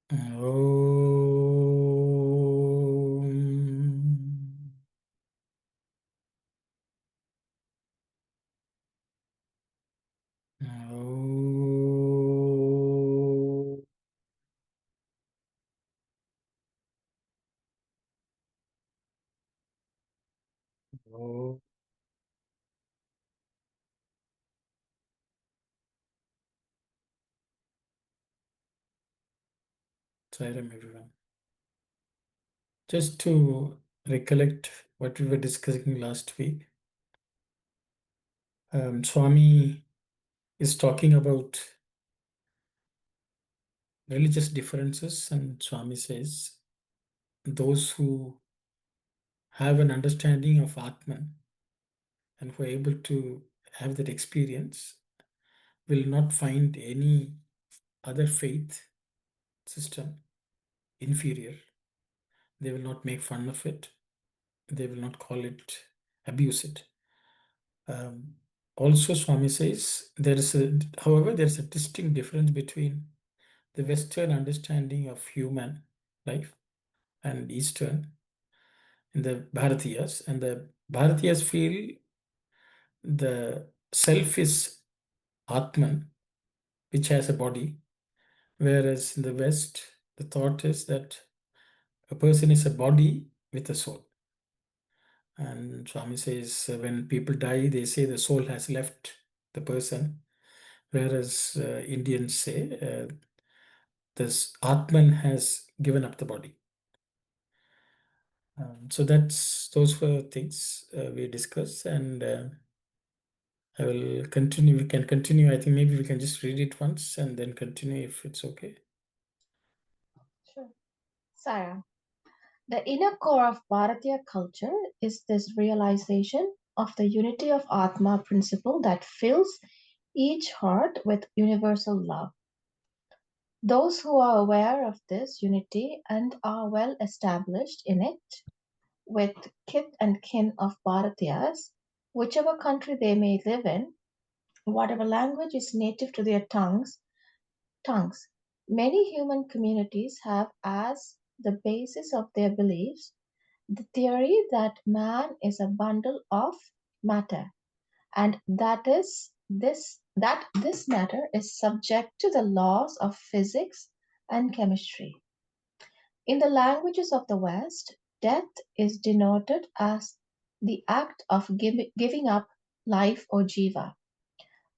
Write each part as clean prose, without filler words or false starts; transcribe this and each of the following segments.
Om. Om. Om. Sairam, everyone. Just to recollect what we were discussing last week, Swami is talking about religious differences, and Swami says those who have an understanding of Atman and who are able to have that experience will not find any other faith system inferior. They will not make fun of it. They will not call it, abuse it. Also, Swami says however, there's a distinct difference between the Western understanding of human life and Eastern in the Bharatiyas. And the Bharatiyas feel the self is Atman, which has a body, whereas in the West, the thought is that a person is a body with a soul. And Swami says when people die, they say the soul has left the person, whereas Indians say this Atman has given up the body. So those were things we discussed, and I will continue. We can continue. I think maybe we can just read it once and then continue if it's okay. Sure. Sarah, the inner core of Bharatiya culture is this realization of the unity of Atma principle that fills each heart with universal love. Those who are aware of this unity and are well established in it, with kith and kin of Bharatiyas, whichever country they may live in, whatever language is native to their tongues. Many human communities have as the basis of their beliefs the theory that man is a bundle of matter and that this matter is subject to the laws of physics and chemistry. In the languages of the West, death is denoted as the act of giving up life or jiva,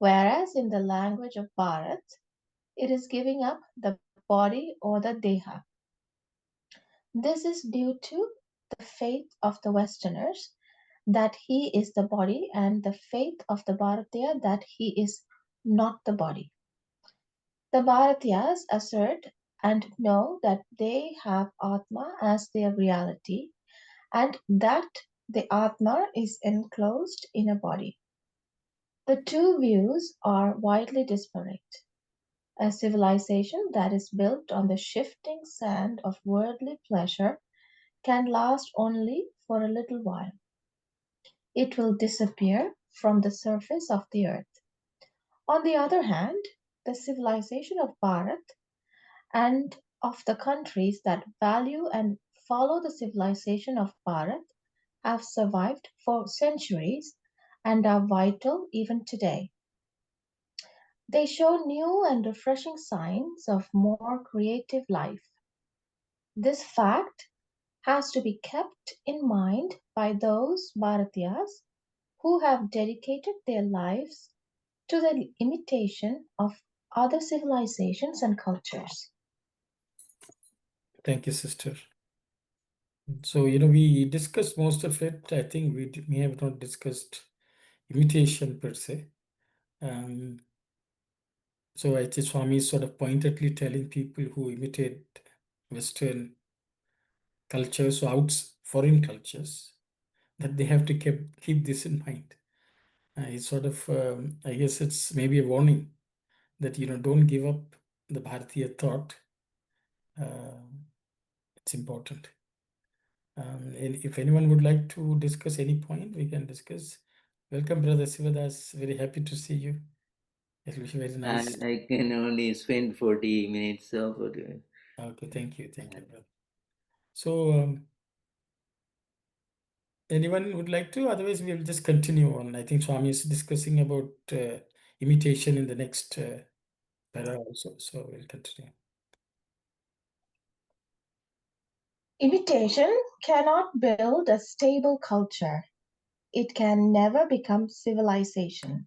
whereas in the language of Bharat, it is giving up the body or the deha. This is due to the faith of the Westerners that he is the body and the faith of the Bharatiya that he is not the body. The Bharatiyas assert and know that they have Atma as their reality and that the Atma is enclosed in a body. The two views are widely disparate. A civilization that is built on the shifting sand of worldly pleasure can last only for a little while. It will disappear from the surface of the earth. On the other hand, the civilization of Bharat and of the countries that value and follow the civilization of Bharat have survived for centuries and are vital even today. They show new and refreshing signs of more creative life. This fact has to be kept in mind by those Bharatiyas who have dedicated their lives to the imitation of other civilizations and cultures. Thank you, sister. So, we discussed most of it. I think we have not discussed imitation per se. So I think Swami is sort of pointedly telling people who imitate Western cultures or foreign cultures that they have to keep this in mind. It's sort of, I guess it's maybe a warning that, don't give up the Bharatiya thought. It's important. And if anyone would like to discuss any point, we can discuss. Welcome, Brother Sivadas. Very happy to see you. It will be very nice. I can only spend 40 minutes of it. Okay, thank you, brother. So, anyone would like to? Otherwise, we'll just continue on. I think Swami is discussing about imitation in the next para also. So we'll continue. Imitation cannot build a stable culture. It can never become civilization.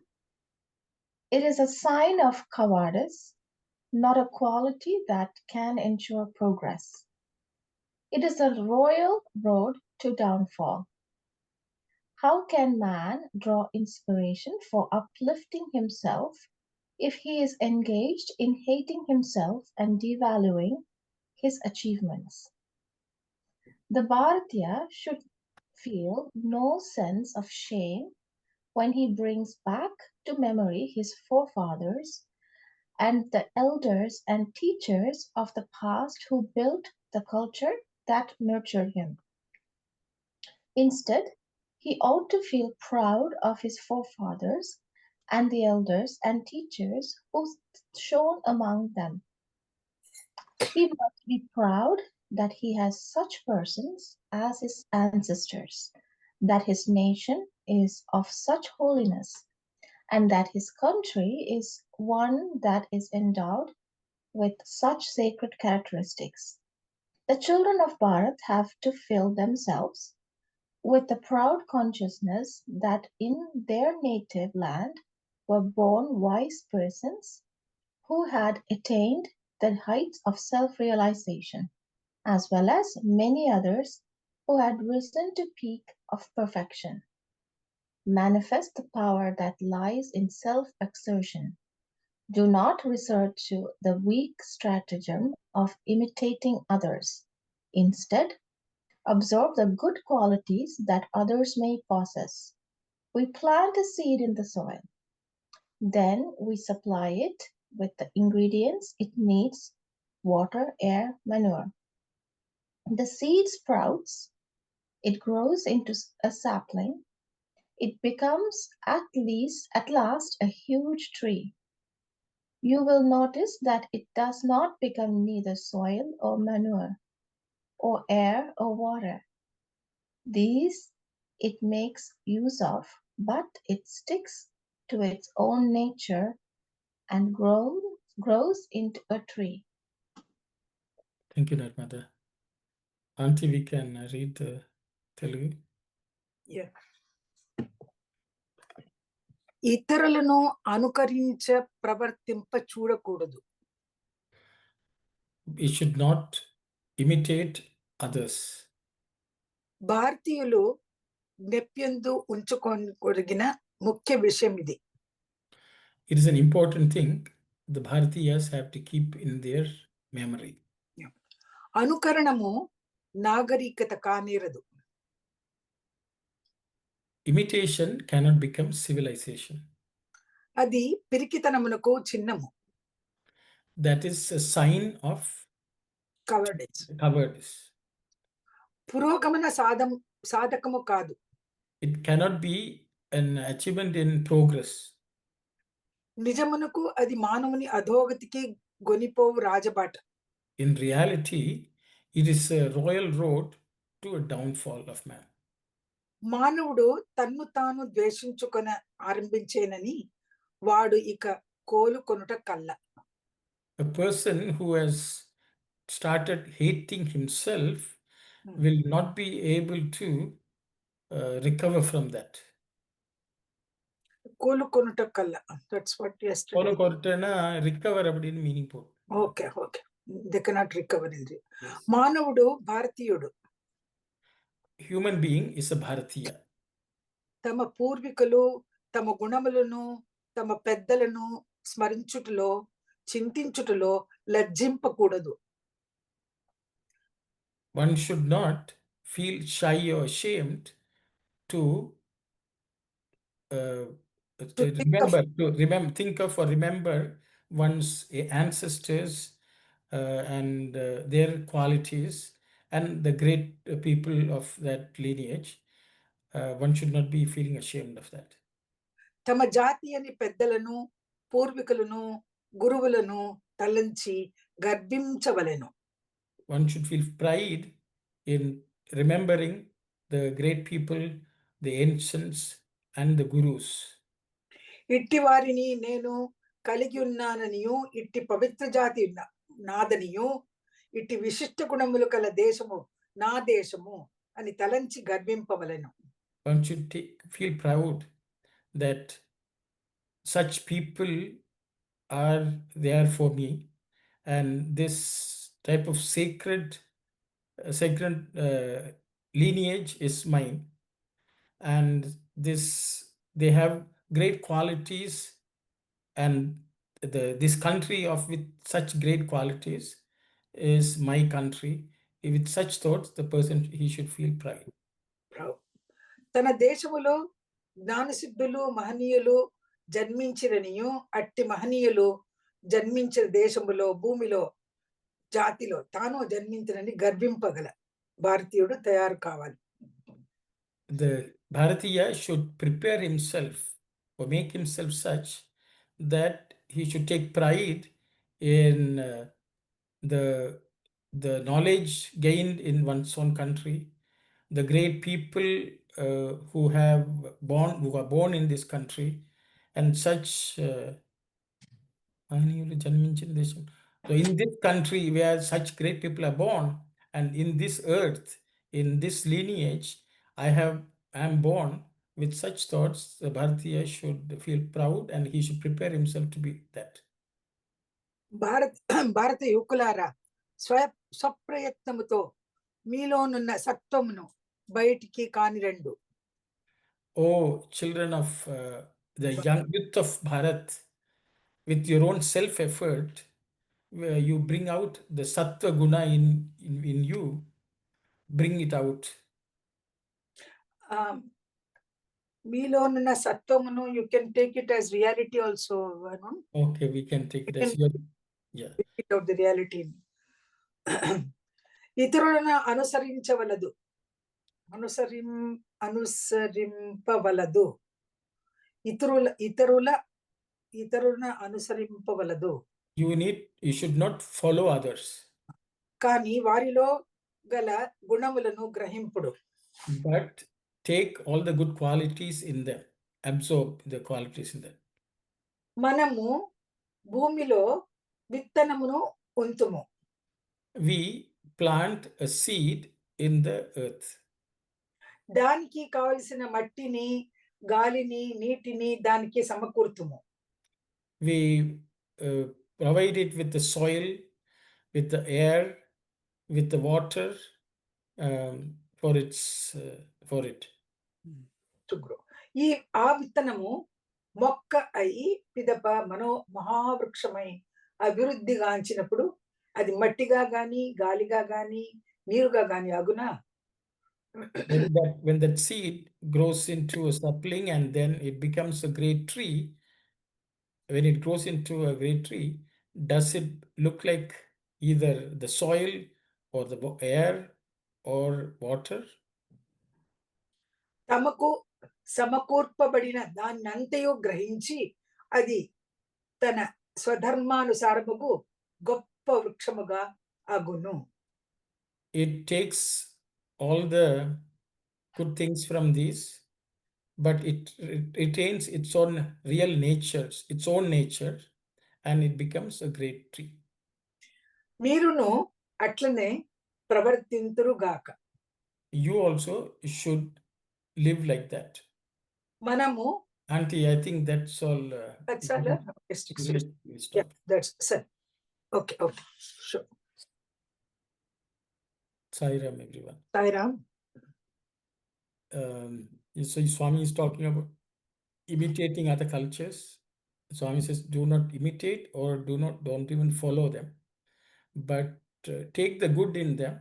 It is a sign of cowardice, not a quality that can ensure progress. It is a royal road to downfall. How can man draw inspiration for uplifting himself if he is engaged in hating himself and devaluing his achievements? The Bharatiya should feel no sense of shame when he brings back to memory his forefathers and the elders and teachers of the past who built the culture that nurtured him. Instead, he ought to feel proud of his forefathers and the elders and teachers who shone among them. He must be proud that he has such persons as his ancestors, that his nation is of such holiness, and that his country is one that is endowed with such sacred characteristics. The children of Bharat have to fill themselves with the proud consciousness that in their native land were born wise persons who had attained the heights of self realization, as well as many others who had risen to peak of perfection. Manifest the power that lies in self exertion. Do not resort to the weak stratagem of imitating others. Instead, observe the good qualities that others may possess. We plant a seed in the soil. Then we supply it with the ingredients it needs: water, air, manure. The seed sprouts, it grows into a sapling, it becomes at last a huge tree. You will notice that it does not become neither soil or manure, or air or water. These it makes use of, but it sticks to its own nature and grows into a tree. Thank you, Narmada. Auntie, we can read the Telugu. Yeah. ఇతరులను అనుకరించ ప్రవర్తింప చూడకూడదు. We should not imitate others. భారతీయులు జ్ఞప్యందు ఉంచుకోగలిగిన ముఖ్య విషయం ఇది. It is an important thing the Bharatiyas have to keep in their memory. అనుకరణము నాగరికత కానేరదు. Imitation cannot become civilization. అది పిరికితనమునకు చిహ్నము. That is a sign of cowardice. పురోగమన సాధకము కాదు. It cannot be an achievement in progress. నిజమునకు అది మానవుని అధోగతికి గొనిపోవు రాజబాట. In reality, it is a royal road to a downfall of man. మానవుడు తన్ను తాను ద్వేషించుకొన ఆరంభించేనని వాడు ఇక కోలుకొనుట కల్ల. A person who has started hating himself will not be able to recover from that. కోలుకొనుట కల్ల. That's what yesterday. recover அப்படின்னு meaning போடு. Okay. They cannot recover. మానవుడు భారతీయుడు. Human being is a Bharatiya. తమ పూర్వీకులు తమ గుణములను తమ పెద్దలను స్మరించుటలో చింతించుటలో లజ్జింపకూడదు. One should not feel shy or ashamed to remember one's ancestors and their qualities and the great people of that lineage. One should not be feeling ashamed of that. తమ జాతీయని పెద్దలను పూర్వీకులను గురువులను తలంచి గర్వించవలెను. one should feel pride in remembering the great people, the ancients, and the gurus. ఇట్టి వారిని నేను కలిగి ఉన్నాననియు ఇట్టి పవిత్ర జాతి నాదనియు ఇట్టి విశిష్ట గుణములు కల దేశము నా దేశము అని తలంచి గర్వింపవలెను. One should feel proud that such people are there for me, and this type of sacred lineage is mine, and they have great qualities, and this country with such great qualities is my country. With such thoughts, the person, he should feel pride. తన దేశములో జ్ఞానసిద్ధులు మహనీయులు జన్మించిరనియు అట్టి మహనీయులు జన్మించిన దేశములో భూమిలో జాతిలో తాను జన్మించినని గర్వింపగల భారతీయుడు తయారు కావాలి. The Bharatiya should prepare himself or make himself such that he should take pride in the knowledge gained in one's own country, the great people who are born in this country, and such so in this country where such great people are born, and in this earth, in this lineage, I am born. With such thoughts, the Bharatiya should feel proud, and he should prepare himself to be that. భారత యువకులారా, స్వప్రయత్నముతో మీలోనున్న సత్వమును బయటికి కానిరండు. Oh, children of the young youth of Bharat, with your own self-effort, you bring out the sattva guna in you, bring it out. మీలోనున్న సత్వమును, you can take it as reality also. Okay, we can take it as yeah. Of the reality. ఇతరులను అనుసరించవలదు, అనుసరింపవలదు. ఇతరులను అనుసరింపవలదు. You should not follow others. కానీ వారిలో గల గుణములను గ్రహింపుడు. But take all the good qualities in them, absorb the qualities in them. మనము భూమిలో విత్తనమును ఉంతుము. We plant a seed in the earth. దానికి కావలసిన మట్టిని, గాలిని, నీటిని దానికి సమకూర్తుము. We provide it with the soil, with the air, with the water, for it to grow. ఈ ఆ విత్తనము మొక్క అయి పిదప మహావృక్షమై అభివృద్ధిగాంచినప్పుడు అది మట్టిగా గాని, గాలిగా గాని, నీరుగా గాని అగునా. When that seed grows into a sapling and then it becomes a great tree, when it grows into a great tree, does it look like either the soil or the air or water? తమకు సమకూర్పబడిన దాన్నంతయు గ్రహించి అది తన స్వధర్మానుసారముగు గొప్ప వృక్షముగా అగును. It takes all the good things from these, but it retains its own real nature, and it becomes a great tree. మీరును అట్లనే ప్రవర్తింతురుగాక. You also should live like that. మనము Auntie, I think that's all. That's all. Yeah, that's it. Okay, sure. Sai Ram, everyone. Sai Ram. So Swami is talking about imitating other cultures. Swami says, do not imitate or don't even follow them, but take the good in them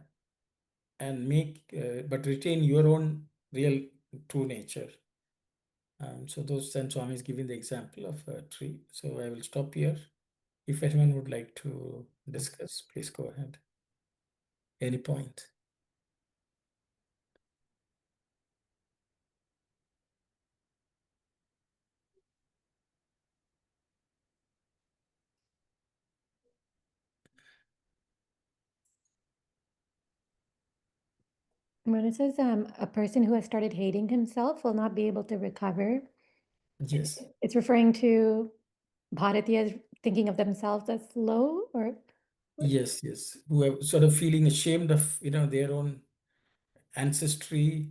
and but retain your own real true nature. So then Swami is giving the example of a tree. So I will stop here. If anyone would like to discuss, please go ahead. Any point? When it says a person who has started hating himself will not be able to recover, Yes. it's referring to Bharatiyas thinking of themselves as low, or Yes, yes. Who are sort of feeling ashamed of, their own ancestry.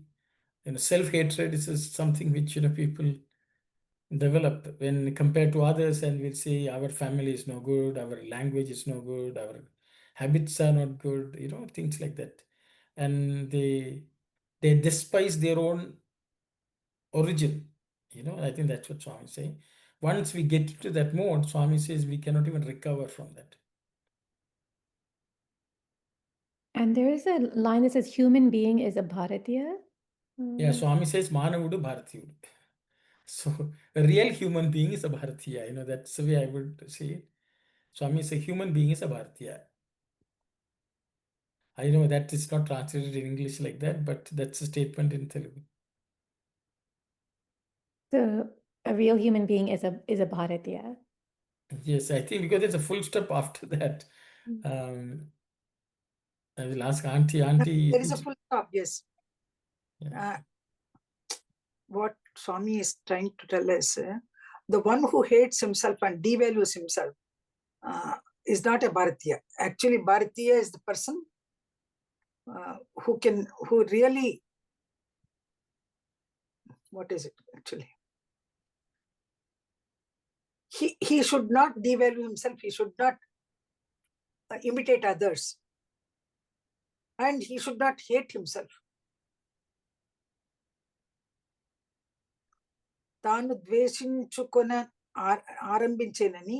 Self-hatred is something which, people develop when compared to others, and we'll say our family is no good, our language is no good, our habits are not good, things like that. And they despise their own origin. I think that's what Swami is saying. Once we get into that mode, Swami says we cannot even recover from that. and there is a line that says human being is a Bharatiya. Yeah, Swami says Manavudu Bharatiyudu. So a real human being is a Bharatiya. That's the way I would say it. Swami says a human being is a Bharatiya. I know that is not translated in English like that, but that's a statement in Telugu. So a real human being is a Bharatiya. Yes, I think because there's a full stop after that. I will ask Auntie. There is a full stop, yes. Yeah. What Swami is trying to tell us, the one who hates himself and devalues himself is not a Bharatiya. Actually, Bharatiya is the person who really, what is it actually? He should not devalue himself. He should not imitate others. And he should not hate himself. తాను ద్వేషించుకొన ఆరంభించేనని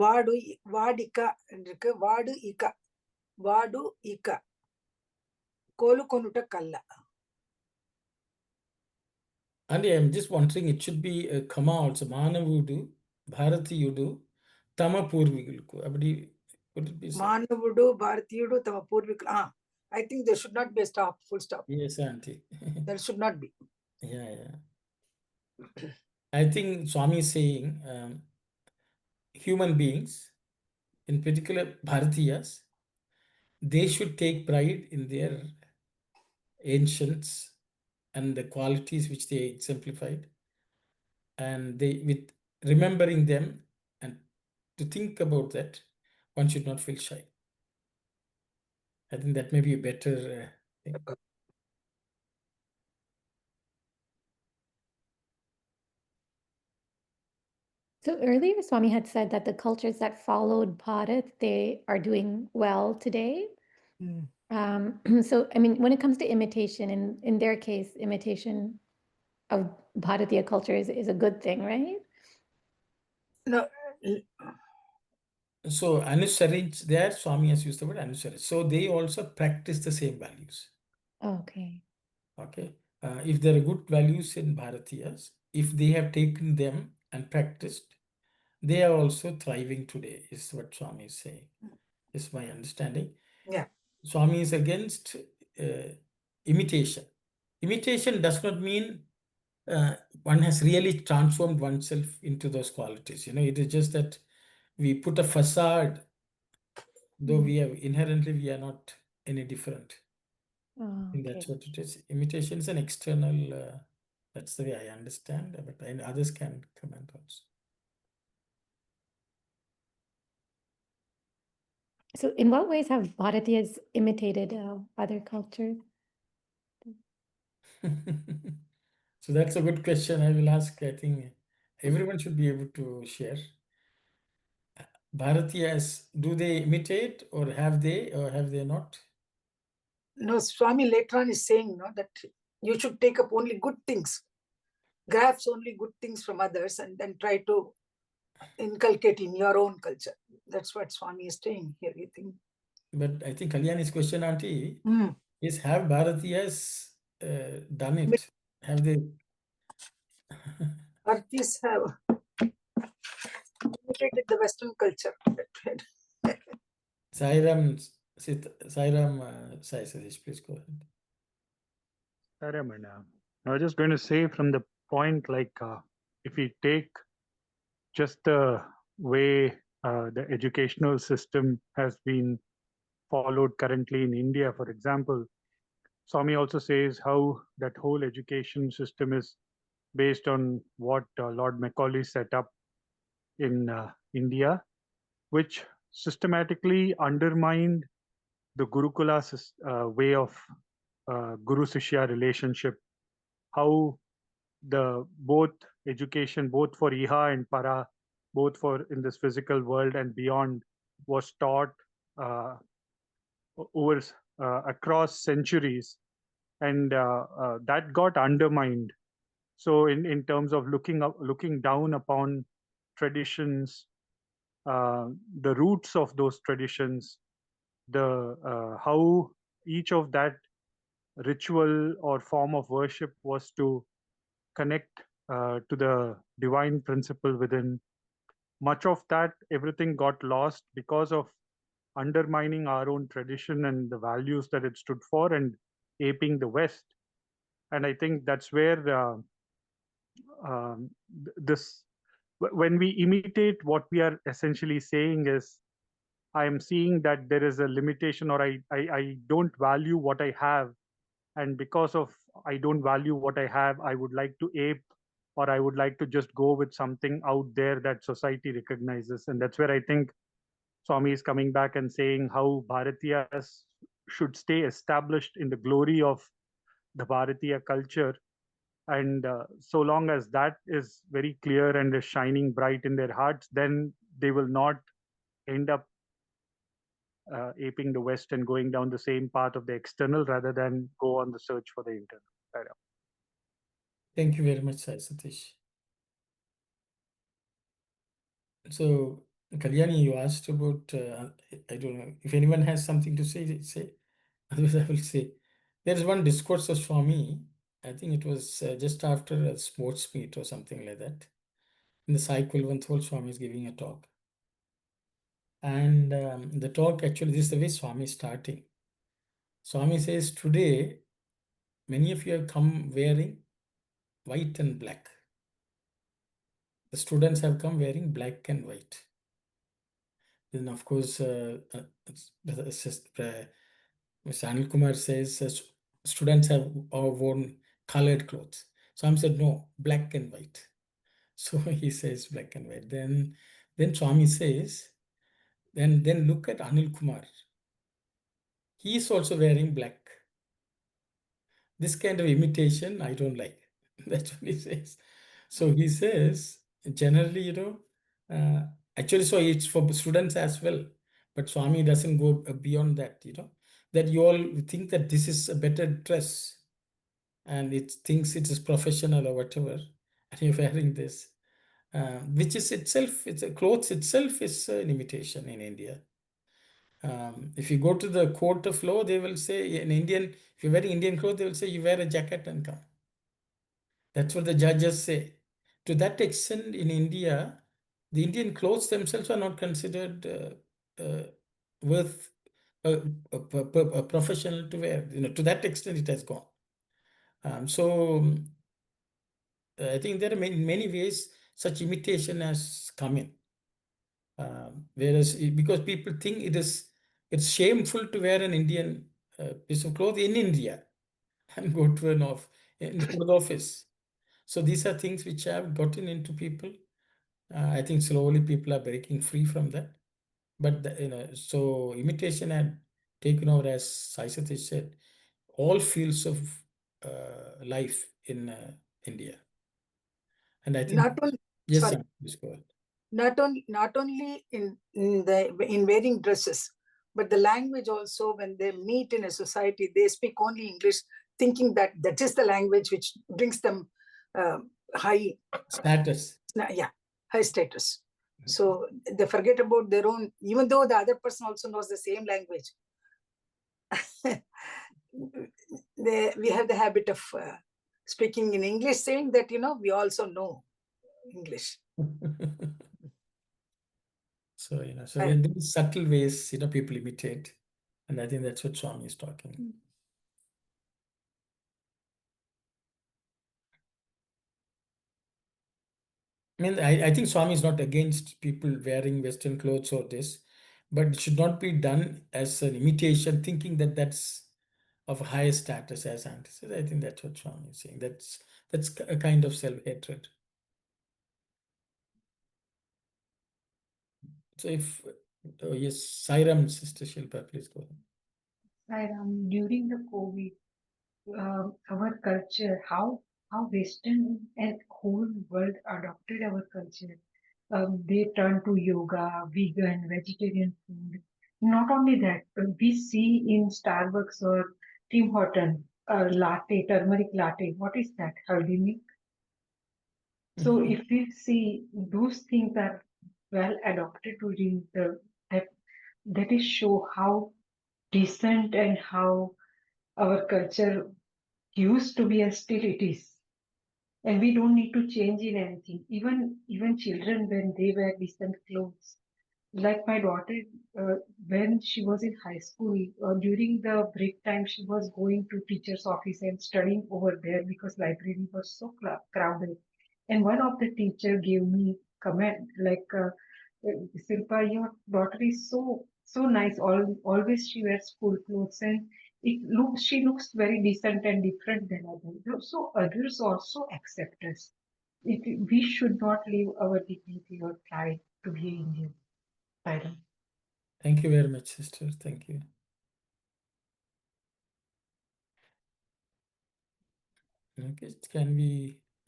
వాడు ఇక కోలుకొనుట కల్ల. And I'm just wondering, it should be a comma also. Manavudu, Bharatiyudu, Tama Purvigulku. Would it be so? మానవుడు భారతీయుడు తమ పూర్వీకులు. I think there should not be a stop, full stop. Yes, Auntie. There should not be. Yeah. I think Swami is saying human beings, in particular Bharatiyas, they should take pride in their ancients and the qualities which they exemplified, and with remembering them and to think about that, one should not feel shy. I think that may be a better thing. So earlier, Swami had said that the cultures that followed Bharat, they are doing well today. So, I mean, when it comes to imitation, in their case, imitation of Bharatiya culture is a good thing, right? No. So Anusarij, there Swami has used the word Anusarij. So they also practice the same values. Okay. Okay. If there are good values in Bharatiyas, if they have taken them and practiced, they are also thriving today, is what Swami is saying. Is my understanding. Yeah. Swami is against imitation. Imitation does not mean one has really transformed oneself into those qualities. It is just that we put a facade, though inherently we are not any different. Okay. That's what it is. Imitation is an external, that's the way I understand, but others can comment also. So in what ways have Bharatiyas imitated other cultures? So that's a good question. I will ask, I think everyone should be able to share. Bharatiyas, do they imitate or have they not? No, Swami later on is saying that you should take up only good things, grasp only good things from others, and then try to inculcate in your own culture. That's what Swami is saying here, you think. But I think Kalyani's question, Auntie, is have Bharatiyas done it? Have they? Bharatiyas have imitated the Western culture. Sairam Sai Sadish, please go ahead. I was just going to say from the point, like if we take just the way the educational system has been followed currently in India, for example, Swami also says how that whole education system is based on what Lord Macaulay set up in India, which systematically undermined the Gurukula way of Guru Sishya relationship. How the both education, both for Iha and Para, both for in this physical world and beyond, was taught uh, over across centuries, and that got undermined. So, in terms of looking down upon traditions, the roots of those traditions, the how each of that ritual or form of worship was to connect to the divine principle within. Much of that, everything got lost because of undermining our own tradition and the values that it stood for and aping the West. And I think that's where this, when we imitate, what we are essentially saying is, I am seeing that there is a limitation, or I don't value what I have. And because of I don't value what I have, I would like to ape, or I would like to just go with something out there that society recognizes. And that's where I think Swami is coming back and saying how Bharatiyas should stay established in the glory of the Bharatiya culture. And so long as that is very clear and is shining bright in their hearts, then they will not end up aping the West and going down the same path of the external rather than go on the search for the internal. Thank you very much, Sai Satish. So, Kalyani, you asked about, I don't know, if anyone has something to say, say. Otherwise, I will say. There is one discourse of Swami, I think it was just after a sports meet or something like that. In the Sai Kulvanthol, Swami is giving a talk. And the talk, actually, this is the way Swami is starting. Swami says, today, many of you have come wearing white and black. The students have come wearing black and white. Then, of course, Mr. Anil Kumar says students have worn colored clothes. Swami said, no, black and white. So he says black and white. Then Swami says, then look at Anil Kumar. He is also wearing black. This kind of imitation, I don't like. That's what he says. So he says, generally, actually, so it's for students as well. But Swami doesn't go beyond that, that you all think that this is a better dress and it thinks it is professional or whatever, and you're wearing this, which is itself, clothes itself is an imitation in India. If you go to the court of law, they will say, in Indian, if you're wearing Indian clothes, they will say you wear a jacket and come. That's what the judges say. To that extent, in India, the Indian clothes themselves are not considered worth a professional to wear. To that extent, it has gone. So I think there are many ways such imitation has come in. Whereas, because people think it's shameful to wear an Indian piece of cloth in India and go to the office. So these are things which have gotten into people. I think slowly people are breaking free from that. But so imitation had taken over, as Sai Satish said, all fields of life in India. And I think Not only, yes, sorry, please go ahead. not only in wearing dresses, but the language also. When they meet in a society, they speak only English, thinking that is the language which brings them high status. Yeah, high status. So they forget about their own, even though the other person also knows the same language. We have the habit of speaking in English, saying that, we also know English. So, in these subtle ways, people imitate. And I think that's what Swami is talking. I mean, I think Swami is not against people wearing Western clothes or this, but it should not be done as an imitation, thinking that that's of higher status as ancestors. I think that's what Swami is saying. That's a kind of self-hatred. So if, yes, Sairam, Sister Shilpa, please go ahead. Sairam, during the COVID, our culture, how Western and whole world adopted our culture. They turned to yoga, vegan, vegetarian food. Not only that, we see in Starbucks or Tim Horton latte, turmeric latte. What is that? Haldi milk. So if we see those things are well adopted during the that is show how decent and how our culture used to be and still it is. And we don't need to change in anything. Even children, when they wear decent clothes, like my daughter, when she was in high school, during the break time, she was going to teacher's office and studying over there because library was so crowded. And one of the teacher gave me comment like, Silpa, your daughter is so nice. Always she wears school clothes and she looks very decent and different than others. So others also accept us. We should not leave our dignity or pride to be Indian. Thank you very much, sister. Thank you. Okay,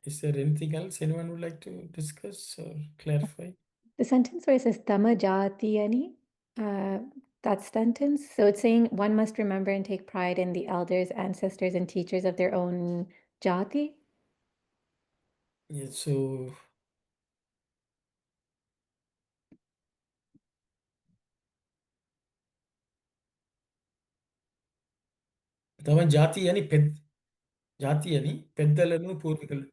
is there anything else anyone would like to discuss or clarify? The sentence where it says Tama Jatiyani, that sentence. So it's saying one must remember and take pride in the elders, ancestors, and teachers of their own jati. Yeah, so తమ జాతి అని జాతి అని పెద్దలను పూర్వీకులు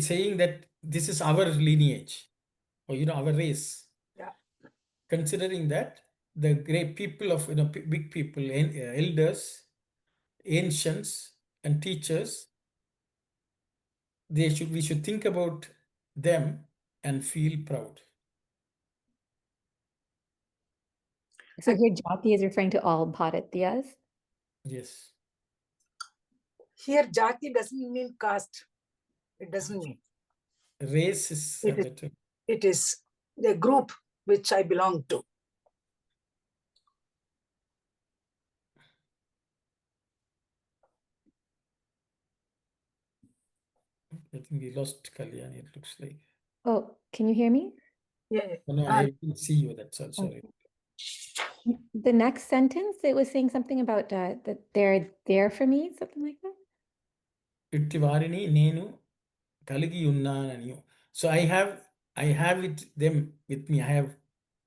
saying that this is our lineage or our race. Yeah. Considering that the great people of big people, elders, ancients and teachers, we should think about them and feel proud. So here jati is referring to all Bharatyas. Yes. Here jati doesn't mean caste. It doesn't mean. Race is better. It is the group which I belong to. I think we lost Kalyani, it looks like. Oh, can you hear me? Yeah. No, I didn't see you. That's all. Sorry. The next sentence, it was saying something about that they're there for me, something like that. Itti varini nenu kaligi unnanani. So I have them with me. I have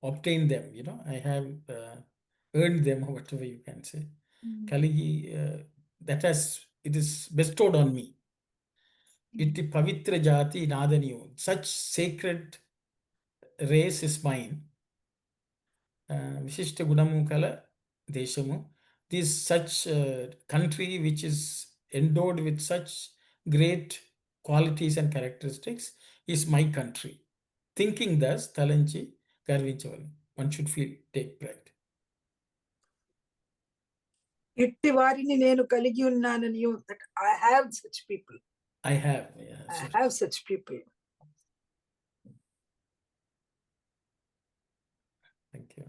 obtained them. I have earned them, or whatever you can say. Kaligi, it is bestowed on me. Itti pavitra jati nadaniyu. Such sacred race is mine. Vishishta gunamu kala deshamu. This such country which is endowed with such great qualities and characteristics is my country. Thinking thus, talanchi garvinchavalu. One should take pride. Itti varini nenu kaligi unnananiyu. That I have such people. I have. Yeah, I have such people. Thank you.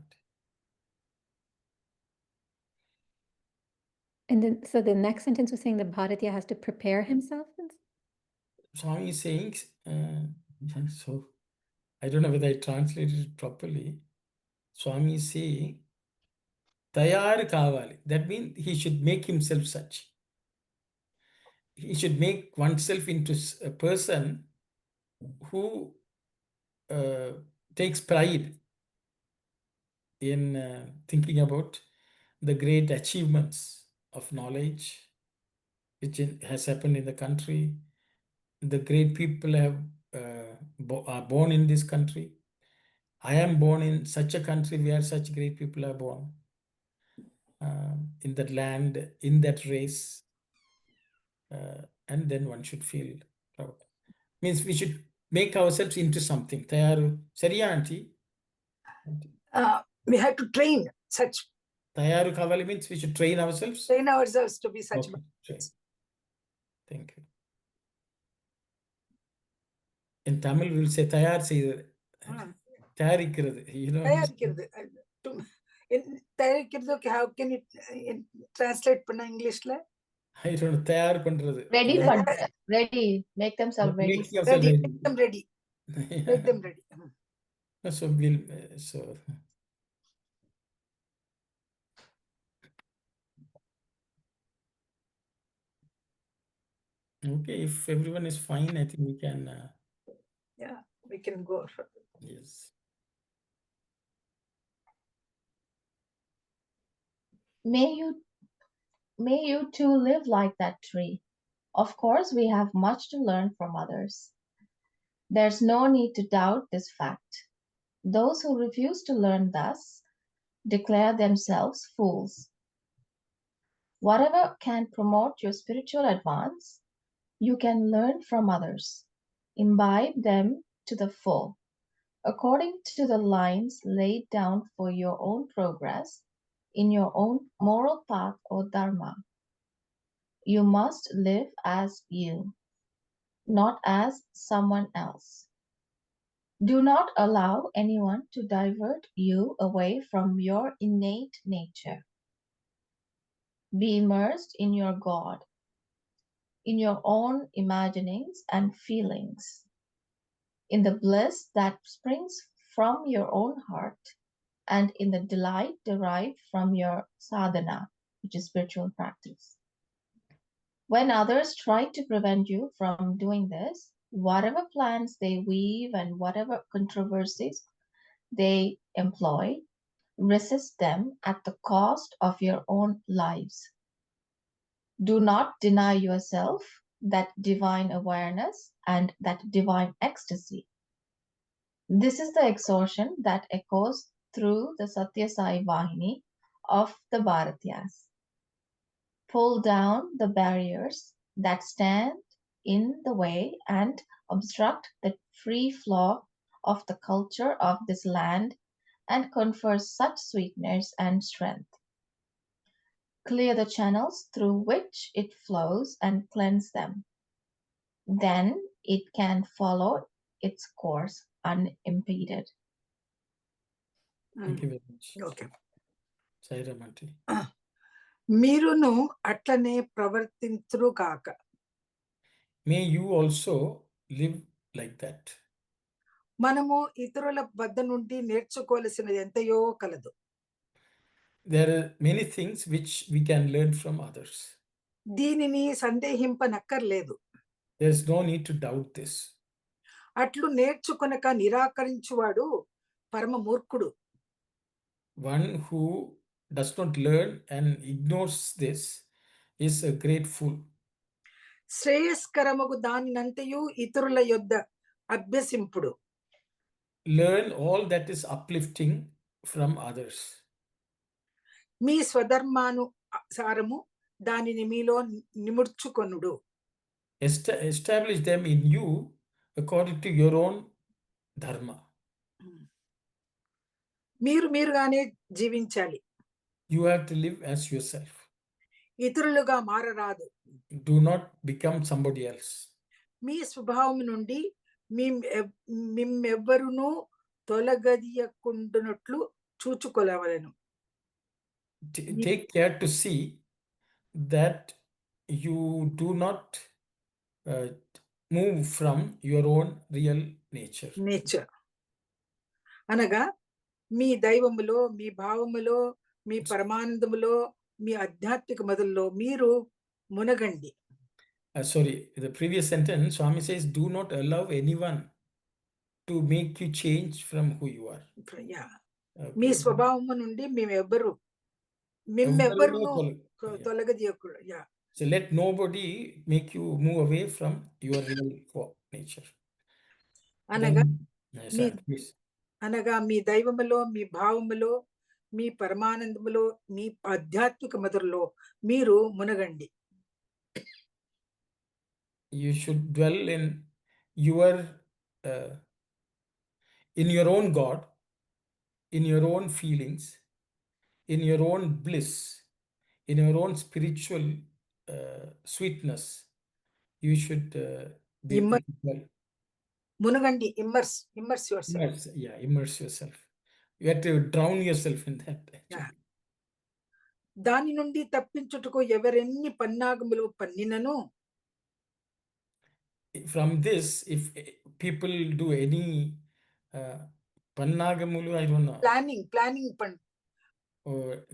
And then, so the next sentence was saying that Bharatya has to prepare himself. Swami is saying, so I don't know whether I translated it properly. Swami is saying, tayar kavali. That means he should make himself such. He should make oneself into a person who takes pride in thinking about the great achievements of knowledge which has happened in the country. The great people are born in this country. I am born in such a country where such great people are born. In that land, in that race. And then one should feel proud. Means we should make ourselves into something. Sariya, auntie? We have to train such Tayaru kavali means we should train ourselves. Train ourselves to be such. Okay, train. Thank you. In Tamil, we will say tayar செய்தது. தயாரிக்கிறது. You know. தயாரிக்கிறது. தயாரிக்கிறது, how can it translate பண்ண இங்கிலீஷ்ல? I don't know. தயார் பண்றது. Ready, ready. Make themselves ready. Make yourself Ready. ready. Make them ready. Make them ready. So we'll okay, if everyone is fine, I think we can. Yeah, we can go. Yes. May you too live like that tree. Of course, we have much to learn from others. There's no need to doubt this fact. Those who refuse to learn thus declare themselves fools. Whatever can promote your spiritual advance, you can learn from others. Imbibe them to the full, according to the lines laid down for your own progress in your own moral path or dharma. You must live as you, not as someone else. Do not allow anyone to divert you away from your innate nature. Be immersed in your God, in your own imaginings and feelings, in the bliss that springs from your own heart, and in the delight derived from your sadhana, which is spiritual practice. When others try to prevent you from doing this, whatever plans they weave and whatever controversies they employ, resist them at the cost of your own lives. Do not deny yourself that divine awareness and that divine ecstasy. This is the exhortation that echoes through the Sathya Sai Vahini of the Bharatiyas. Pull down the barriers that stand in the way and obstruct the free flow of the culture of this land and confer such sweetness and strength. Clear the channels through which it flows and cleanse them. Then it can follow its course unimpeded. Thank you very much. Okay. Sairam aunty. మీరును అట్లనే ప్రవర్తింతురు కాక. May you also live like that. మనము ఇతరుల వద్ద నుండి నేర్చుకోవలసినది ఎంతయో కలదు. There are many things which we can learn from others. దీనిని సందేహింపనక్కర్లేదు. There is no need to doubt this. అట్లు నేర్చుకొనక నిరాకరించువాడు పరమ మూర్ఖుడు. One who does not learn and ignores this is a great fool. శ్రేయస్కరముగు దానినంతయు ఇతరుల యొద్ద అభ్యసింపుడు. Learn all that is uplifting from others. మీ స్వధర్మానుసారము దానిని మీలో నిముడ్చుకొనుడు. Establish them in you according to your own dharma. మీరుగానే జీవించాలి. You have to live as yourself. ఇతరులుగా మారరాదు. Do not become somebody else. మీ స్వభావం నుండి మిమ్మెవ్వరును తొలగదీయకుండునట్లు చూచుకొలవలెను. Take care to see that you do not move from your own real nature. అనగా మీ దైవములో, మీ భావములో, మీ పరమానందములో, మీ ఆధ్యాత్మిక మదుల్లో మీరు మునగండి. Sorry, the previous sentence, Swami says, do not allow anyone to make you change from who you are. Yeah. Okay. మీ స్వభావము నుండి మిమ్మెవ్వరును తొలగదీయకూడదు. Yeah. So let nobody make you move away from your real nature. అనగా మీ దైవములో, మీ భావములో, మీ పరమానందములో, మీ ఆధ్యాత్మిక మధురలో మీరు మునగండి. You should dwell in your own God, in your own feelings, in your own bliss, in your own spiritual sweetness, you should be well. Munugandi, immerse yourself. Immerse yourself. You have to drown yourself in that. Actually. దాని నుండి తప్పించుటకు ఎవరెన్ని పన్నాగములు పన్నినను, from this, if people do any pannagamulu, I don't know. Planning.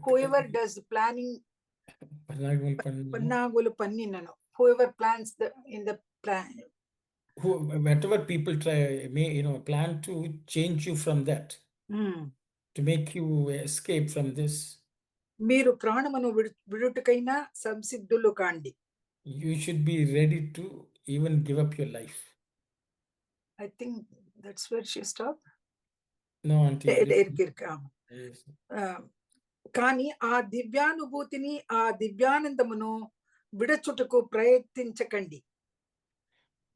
Whoever does planning, pannagulu panninanu. Whoever plans in the plan. Whatever people plan to change you from that, to make you escape from this. మీరు ప్రాణమును విడుటకైనా సంసిద్ధులు కాండి. You should be ready to even give up your life. I think that's where she stopped. No, auntie. Yes. కానీ ఆ దివ్యానుభూతిని, ఆ దివ్యానందమును విడచుటకు ప్రయత్నించకండి.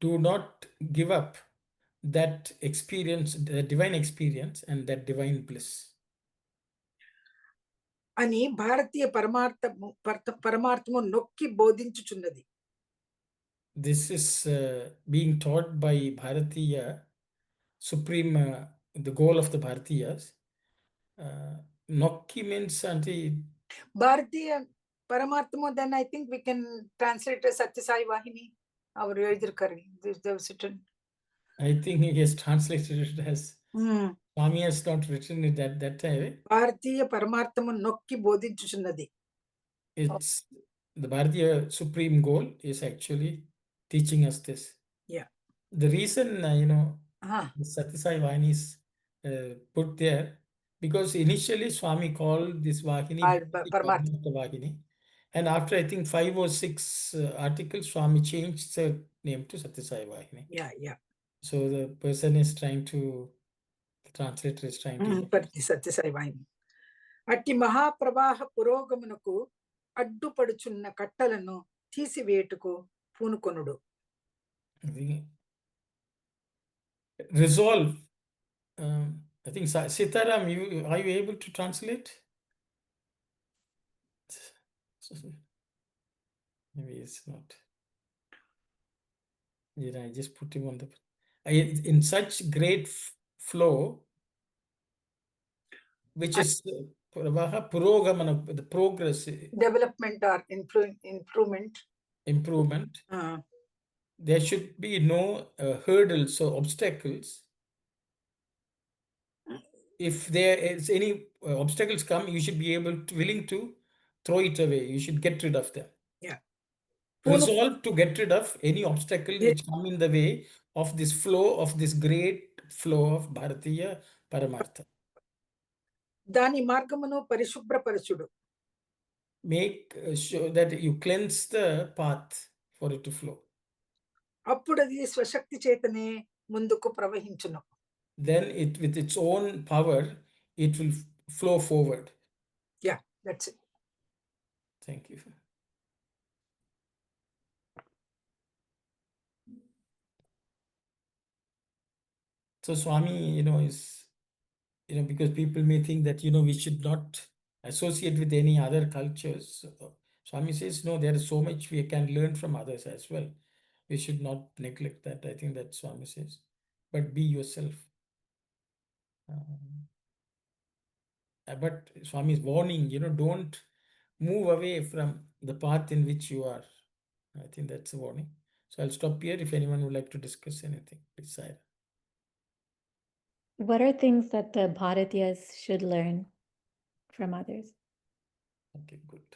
Do not give up that experience, the divine experience and that divine bliss. అని భారతీయ పరమార్థము నొక్కి బోధించుచున్నది. This is being taught by Bharatiya Supreme, the goal of the Bharatiyas. Nokki means auntie. Bharatiya Paramarthamo, then I think we can translate as Sathya Sai Vahini. Our I think he has translated it as Swami has not written it at that time. Bharatiya Paramarthamo nokki bodhinchuchunnadi. It's the Bharatiya Supreme goal is actually teaching us this. Yeah. The reason Sathya Sai Vahini is put there, because initially Swami called this Vahini Paramartha Vahini, and after I think 5 or 6 articles, Swami changed the name to Sathya Sai Vahini. Yeah. So the person is trying to, the translator is trying to. Sathya Sai Vahini. Atti Mahapravaha Purogamunaku అడ్డుపడుచున్న కట్టలను తీసివేటుకు పూనుకొనుడు. Resolve. I think Sitaram, are you able to translate? Maybe it's not. Yeah, I just put him on the. In such great flow, which is Purogamana, the progress, development or improvement. There should be no hurdles or obstacles. If there is any obstacles come, you should be willing to throw it away. You should get rid of them. Yeah. Resolve to get rid of any obstacle which come in the way of this flow, of this great flow of Bharatiya Paramartha. Dani margamanu parishubhraparachudu. Make sure that you cleanse the path for it to flow. అప్పుడు అది స్వశక్తి చేతనే ముందుకు ప్రవహించును. Then it, with its own power, it will flow forward. Yeah, that's it. Thank you. So Swami, is, because people may think that, we should not associate with any other cultures. Swami says, no, there is so much we can learn from others as well. We should not neglect that. I think that Swami says, but be yourself. But Swami is warning, don't move away from the path in which you are. I think that's a warning. So I'll stop here. If anyone would like to discuss anything, please say. What are things that the Bharatiyas should learn from others? Okay, good.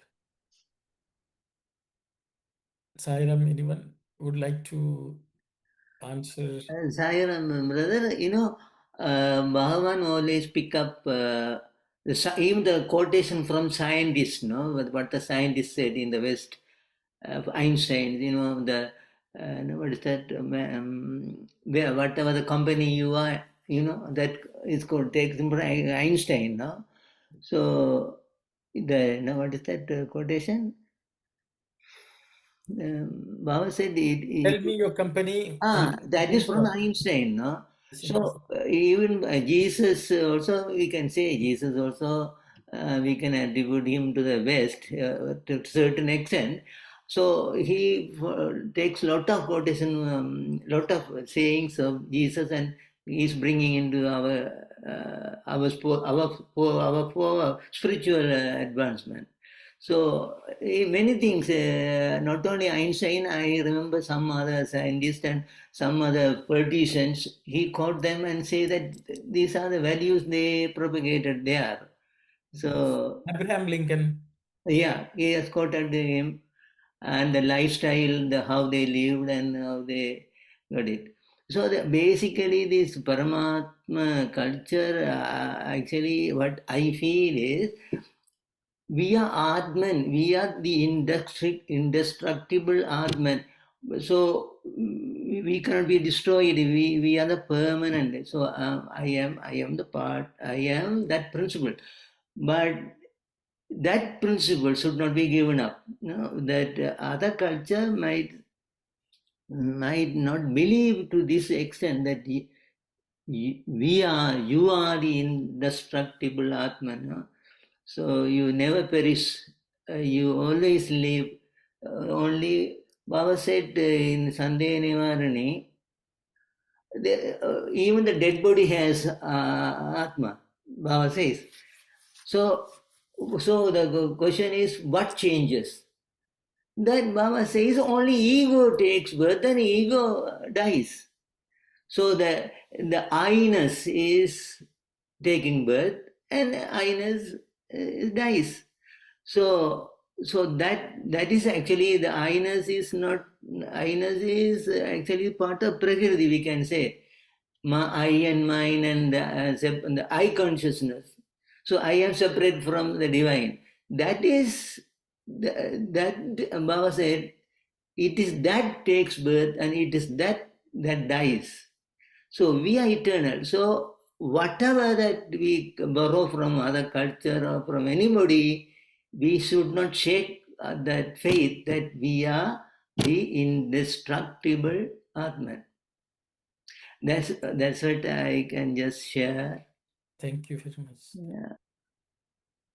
Sairam, anyone would like to answer? Sairam, brother, Bhagawan always pick up even the quotation from scientists, what the scientists said in the West, Einstein, what is that, whatever the company you are, that is called, take Einstein, no? So, what is that quotation? Baba said, tell me your company. That is from Einstein, so even Jesus also, we can say Jesus also we can attribute him to the West to a certain extent. So he takes lot of quotation, lot of sayings of Jesus, and he's bringing into our spiritual advancement. So many things, not only Einstein, I remember some other scientists and some other politicians, he quote them and say that these are the values they propagated there. So Abraham Lincoln. yeah, he has quoted him and the lifestyle, how they lived and how they got it. So basically this Paramatma culture, actually what I feel is, we are Atman, we are the indestructible Atman. So we cannot be destroyed, we are the permanent. So I am the part, I am that principle. But that principle should not be given up. That other culture might not believe to this extent that you are the indestructible Atman. No? So you never perish. You always live. Only Baba said in Sandhya Nivarani, even the dead body has Atma. Baba says. So the question is, what changes? That Baba says only ego takes birth and ego dies. So the I-ness is taking birth and I-ness dies. So that is actually, the I-ness is not, I-ness is actually part of Prakriti, we can say. I and mine and the I consciousness. So I am separate from the divine. That is, that Baba said, it is that takes birth and it is that dies. So we are eternal. So whatever that we borrow from other culture or from anybody, we should not shake that faith that we are the indestructible Atman. That's what I can just share. Thank you very much. Yeah.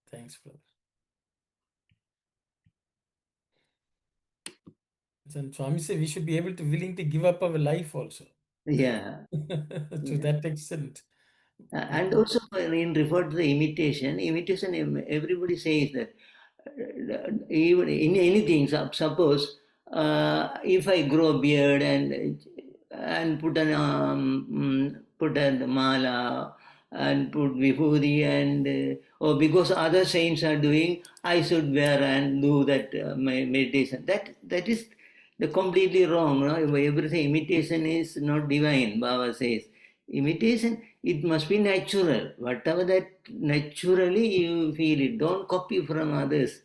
Thanks, brother. And Swami said we should be able to willing to give up our life also. Yeah. To that extent. And also in refer to the imitation, everybody says that even in anything, suppose if I grow a beard and put a mala and put vibhuti and or because other saints are doing, I should wear and do that meditation. That is the completely wrong. No? Everything imitation is not divine. Baba says imitation, it must be natural. Whatever that naturally you feel it. Don't copy from others.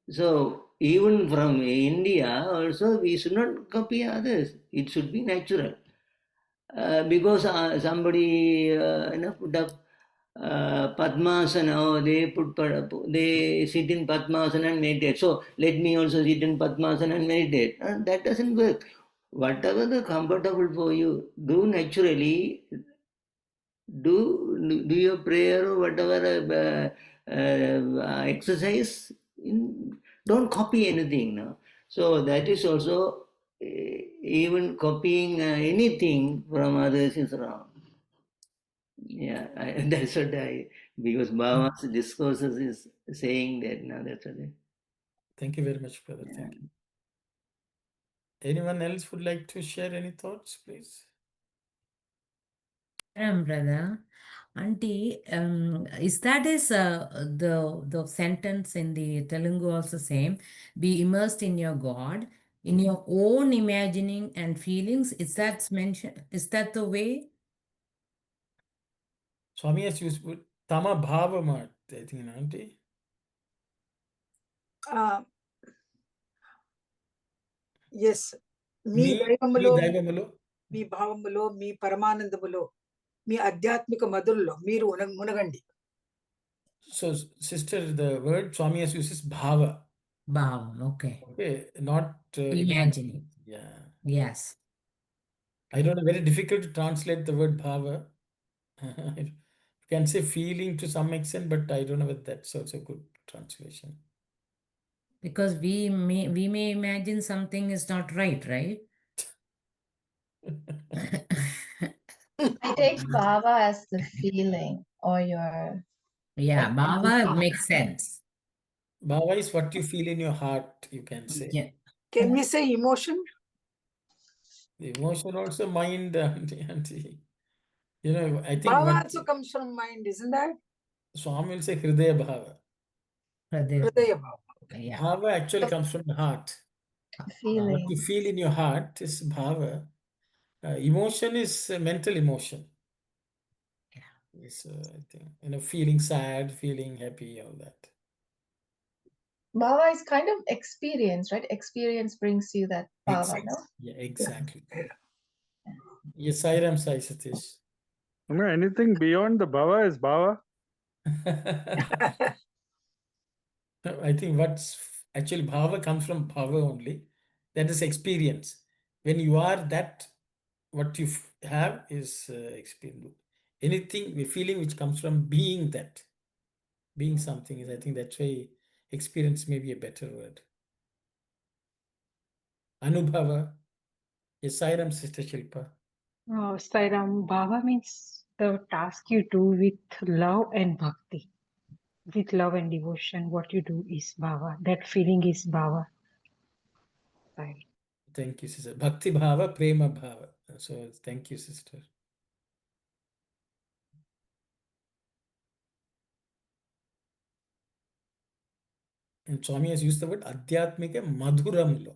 So even from India also we should not copy others. It should be natural. Because somebody put up Padmasana, or they sit in Padmasana and meditate. So let me also sit in Padmasana and meditate. That doesn't work. Whatever the comfortable for you, do naturally. Do your prayer or whatever exercise. Don't copy anything. No? So that is also even copying anything from others is wrong. Yeah, that's what because Bhava's discourses is saying that now. That's what. Thank you very much, brother. Yeah. Thank you. Anyone else would like to share any thoughts, please? Brother, Auntie, is the sentence in the Telugu also same? Be immersed in your God, in your own imagining and feelings. Is that mentioned? Is that the way? Swami has used Tama Bhava Mat, I think, auntie. Yes మీ దైవములో మీ భావములో మీ పరమానందములో మీ ఆధ్యాత్మిక మధుల్లో మీరు మునగండి. So sister, the word Swami has used is bhava. Bhava, okay. Okay, not imagining. Yeah. Yes. I don't know, very difficult to translate the word bhava You can say feeling to some extent, but I don't know whether that's also a good translation. Because we may imagine something is not right, right? I take bhava as the feeling or your Yeah, like bhava makes sense. Bhava is what you feel in your heart, you can say. Yeah. Can we say emotion? The emotion also mind and you know, I think Bhava what also comes from mind, isn't that? Swami will say Hridaya Bhava. Hridaya Bhava. Yeah. Bhava actually comes from the heart. What feeling. you feel in your heart is bhava. Emotion is mental emotion. It's, I think, feeling sad, feeling happy, all that. Bhava is kind of experience, right? Experience brings you that bhava, no? Yeah, exactly. Yes, Sairam Sai Satish. Anything beyond the bhava is bhava. I think what's actually bhava comes from bhava only. That is experience. When you are that, what you have is experience. Anything, the feeling which comes from being that, being something is, I think that's why experience may be a better word. Anubhava. Yes, Sairam, Sister Shilpa. Sairam, bhava means the task you do with love and bhakti. With love and devotion, what you do is bhava. That feeling is bhava. Right. Thank you, Sister. Bhakti Bhava, Prema Bhava. So thank you, Sister. And Swami has used the word Adhyatmika Madhuramlo,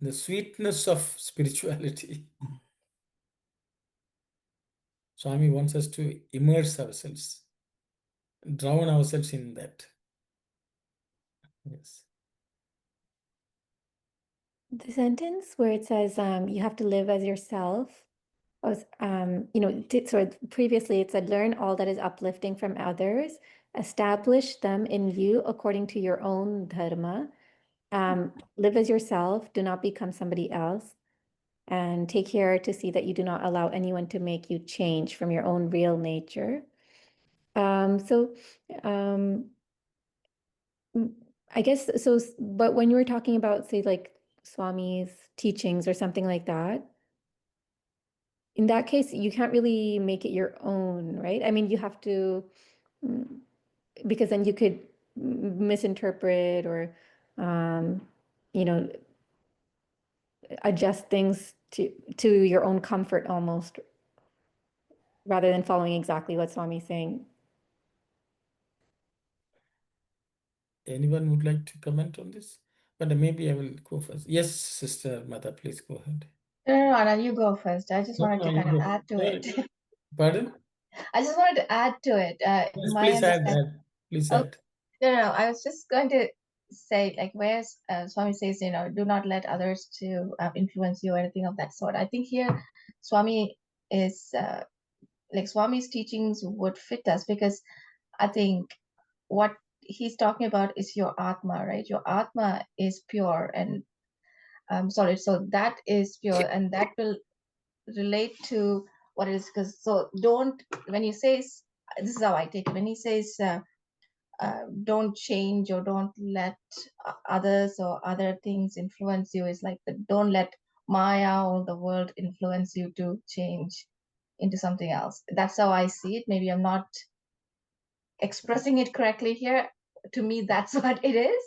the sweetness of spirituality. Swami wants us to immerse ourselves, drown ourselves in that. Yes. The sentence where it says you have to live as yourself was, so previously it said, learn all that is uplifting from others, establish them in you according to your own dharma, live as yourself, do not become somebody else, and take care to see that you do not allow anyone to make you change from your own real nature. I guess so, but when you were talking about, say, like Swami's teachings or something like that, in that case, you can't really make it your own, right? I mean, you have to, because then you could misinterpret or, you know, adjust things to your own comfort almost, rather than following exactly what Swami's saying. Anyone would like to comment on this? But maybe I will go first. Yes, Sister Mother, please go ahead. No, Anand, you go first. I just wanted to you kind of go. add to it. Pardon? I just wanted to add to it. Yes, My please add. understanding. Please Oh, add. no, I was just going to say, like, where Swami says, do not let others to influence you or anything of that sort. I think here Swami is like Swami's teachings would fit us, because I think what he's talking about is your Atma, right? Your Atma is pure and solid. So that is pure, and that will relate to what it is. Because so don't, when he says, this is how I take it, when he says, don't change or don't let others or other things influence you, is like don't let Maya or the world influence you to change into something else. That's how I see it. Maybe I'm not expressing it correctly here. To me, that's what it is.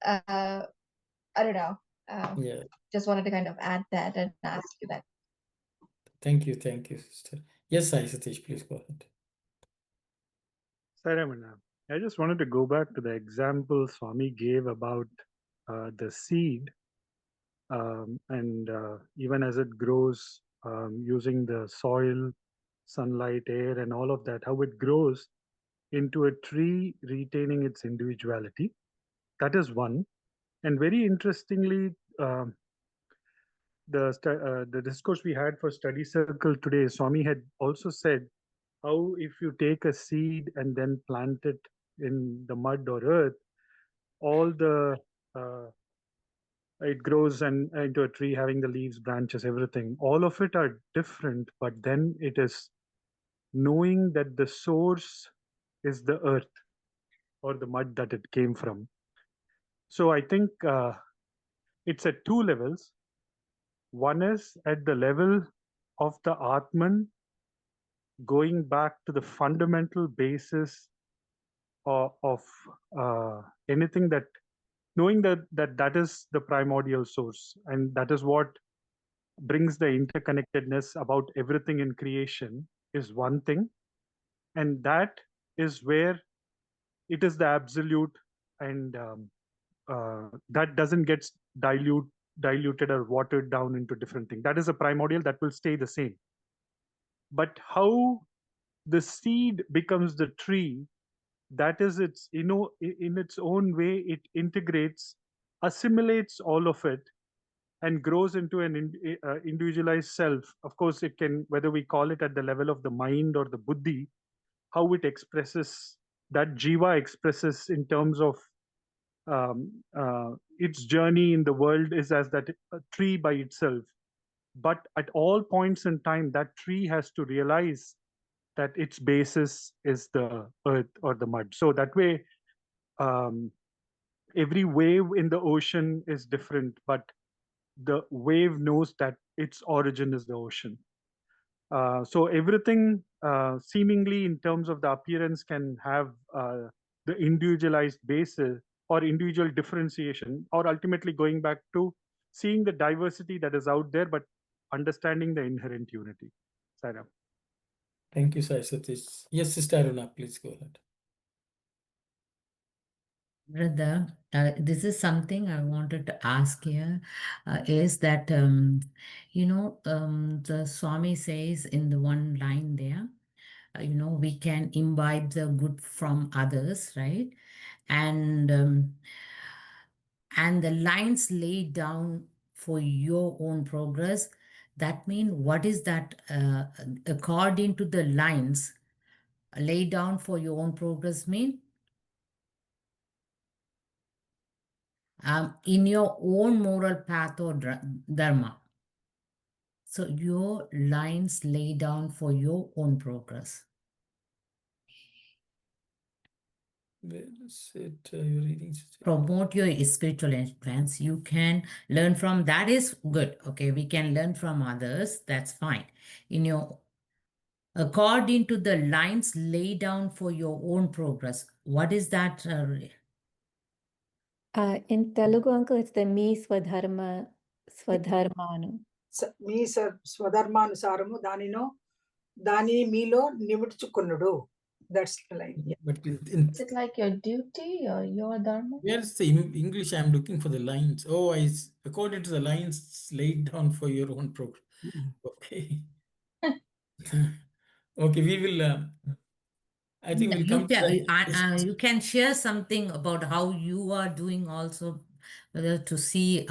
I don't know. Yeah. Just wanted to kind of add that and ask you that. Thank you, Sister. Yes, Sai Satish, please go ahead. Saramana, I just wanted to go back to the example Swami gave about the seed, and even as it grows, using the soil, sunlight, air, and all of that, how it grows into a tree retaining its individuality. That is one. And very interestingly, the discourse we had for study circle today, Swami had also said how if you take a seed and then plant it in the mud or earth, all the it grows and into a tree having the leaves, branches, everything. All of it are different, but then it is knowing that the source is the earth or the mud that it came from. So I think it's at two levels. One is at the level of the Atman, going back to the fundamental basis of anything, that knowing that is the primordial source, and that is what brings the interconnectedness about everything in creation, is one thing. And that is where it is the absolute, and that doesn't get diluted or watered down into different things. That is a primordial that will stay the same. But how the seed becomes the tree, that is its, in its own way, it integrates, assimilates all of it, and grows into an individualized self. Of course, it can, whether we call it at the level of the mind or the buddhi, how it expresses, that jiva expresses in terms of its journey in the world, is as that tree by itself. But at all points in time, that tree has to realize that its basis is the earth or the mud. So that way, um, every wave in the ocean is different, but the wave knows that its origin is the ocean. So everything seemingly in terms of the appearance can have the individualized basis or individual differentiation, or ultimately going back to seeing the diversity that is out there, but understanding the inherent unity. Sarah. Thank you, Sai Satish. Yes, Sister Aruna, please go ahead. Brother, this is something I wanted to ask here, is that, the Swami says in the one line there, we can imbibe the good from others, right? And the lines laid down for your own progress, that mean, what is that, according to the lines laid down for your own progress mean? In your own moral path or dharma. So your lines lay down for your own progress. Where is it? You're reading. Promote your spiritual advance. You can learn from, that is good. Okay, we can learn from others. That's fine. According to the lines laid down for your own progress. What is that? In Telugu, uncle, it's the me swadharmanu. మీ స్వధర్మానుసారము దాని మీలో నిముడ్చుకున్నుడు. That's the line. Yeah. But Is it like your duty or your dharma? where's the English? I'm looking for the lines. Oh, according to the lines laid down for your own program. Okay. Okay, we will. I think we'll come to that. You can share something about how you are doing also, to see.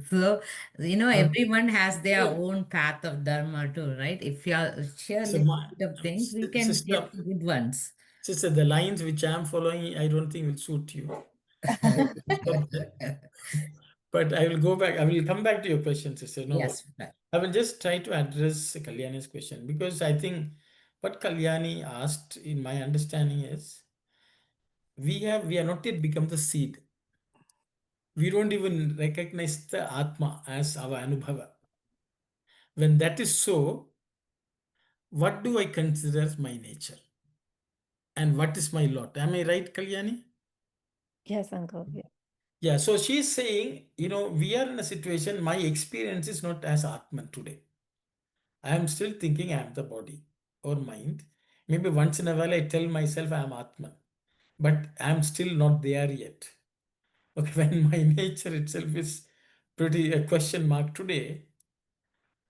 So, everyone has their own path of dharma too, right? If you share a little bit of things, we can get good ones. Sister, the lines which I'm following, I don't think will suit you. But I will go back. I will come back to your question, sister. No, yes, right. I will just try to address Kalyani's question, because I think what Kalyani asked, in my understanding, is we are not yet become the seed. We don't even recognize the Atma as our Anubhava. When that is so, what do I consider as my nature? And what is my lot? Am I right, Kalyani? Yes, uncle. Yeah. Yeah, so she's saying, we are in a situation, my experience is not as Atman today. I am still thinking I am the body or mind. Maybe once in a while I tell myself I am Atman, but I am still not there yet. Okay, when my nature itself is pretty a question mark today,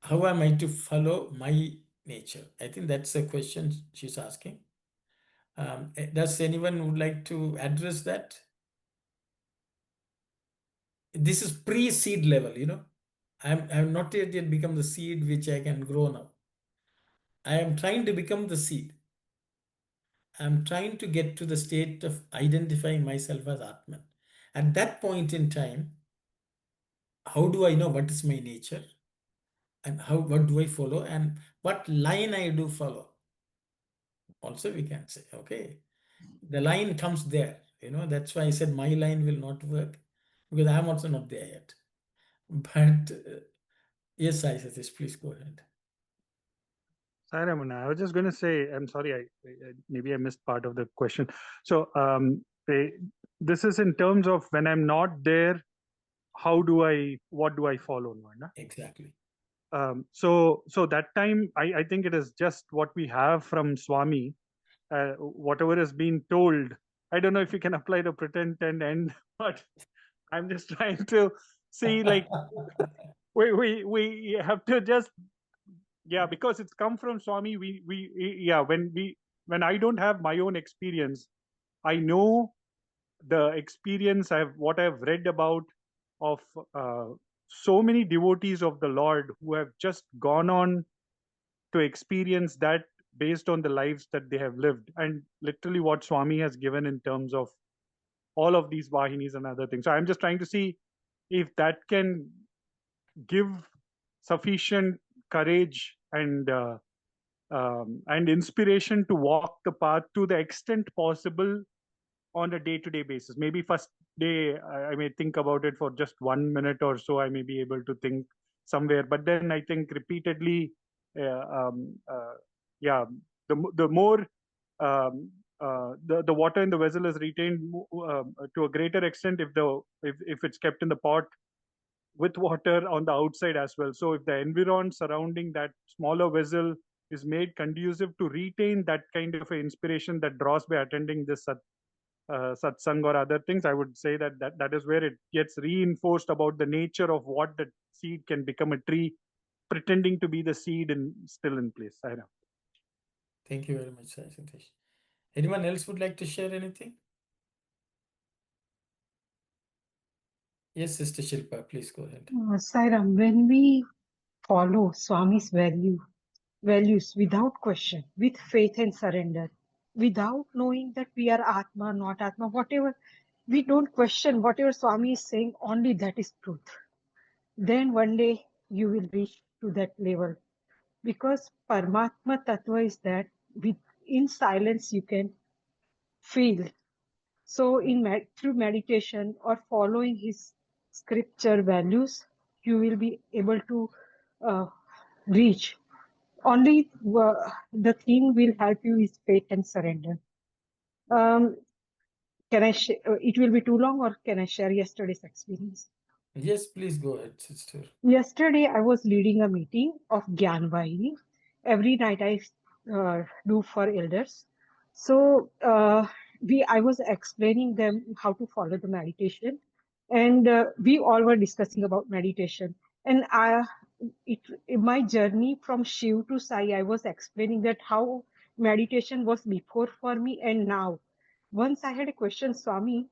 how am I to follow my nature? I think that's a question she's asking. Does anyone would like to address that? This is pre-seed level, I'm not yet become the seed which I can grow now. I am trying to become the seed. I'm trying to get to the state of identifying myself as Atman. At that point in time, how do I know what is my nature? and what do I follow, and what line I do follow. Also, we can say, okay, the line comes there. That's why I said my line will not work, because I'm also not there yet. But yes, I said this. Please go ahead. Sorry, Ramana, I was just going to say, I'm sorry, maybe I missed part of the question. So this is in terms of when I'm not there, what do I follow? Exactly. So that time, I think it is just what we have from Swami, whatever has been told. I don't know if you can apply the pretend and end, but I'm just trying to see, like, we have to just, because it's come from Swami. When I don't have my own experience, I know the experience what I've read about of so many devotees of the Lord who have just gone on to experience that based on the lives that they have lived, and literally what Swami has given in terms of all of these Vahinis and other things. So I'm just trying to see if that can give sufficient courage and inspiration to walk the path to the extent possible on a day-to-day basis. Maybe first day I may think about it for just 1 minute or so. I may be able to think somewhere, but then I think repeatedly, the more the water in the vessel is retained to a greater extent if it's kept in the pot with water on the outside as well. So if the environment surrounding that smaller vessel is made conducive to retain that kind of inspiration that draws by attending this satsang or other things, I would say that is where it gets reinforced about the nature of what the seed can become a tree, pretending to be the seed and still in place. I know. Thank you very much, Sai Santosh. Anyone else would like to share anything? Yes, Sister Shilpa, please go ahead. Sairam, when we follow Swami's values without question, with faith and surrender, without knowing that we are Atma, not Atma, whatever, we don't question whatever Swami is saying, only that is truth. Then one day you will reach to that level. Because Paramatma Tattva is that in silence you can feel. So through meditation or following his scripture values, you will be able to reach. Only the thing will help you is faith and surrender. Can I? It will be too long, or can I share yesterday's experience? Yes, please go ahead, sister. Yesterday, I was leading a meeting of Gyan Vahini. Every night I do for elders. So I was explaining them how to follow the meditation, and we all were discussing about meditation. And in my journey from Shiv to Sai, I was explaining that how meditation was before for me and now. Once I had a question, Swami,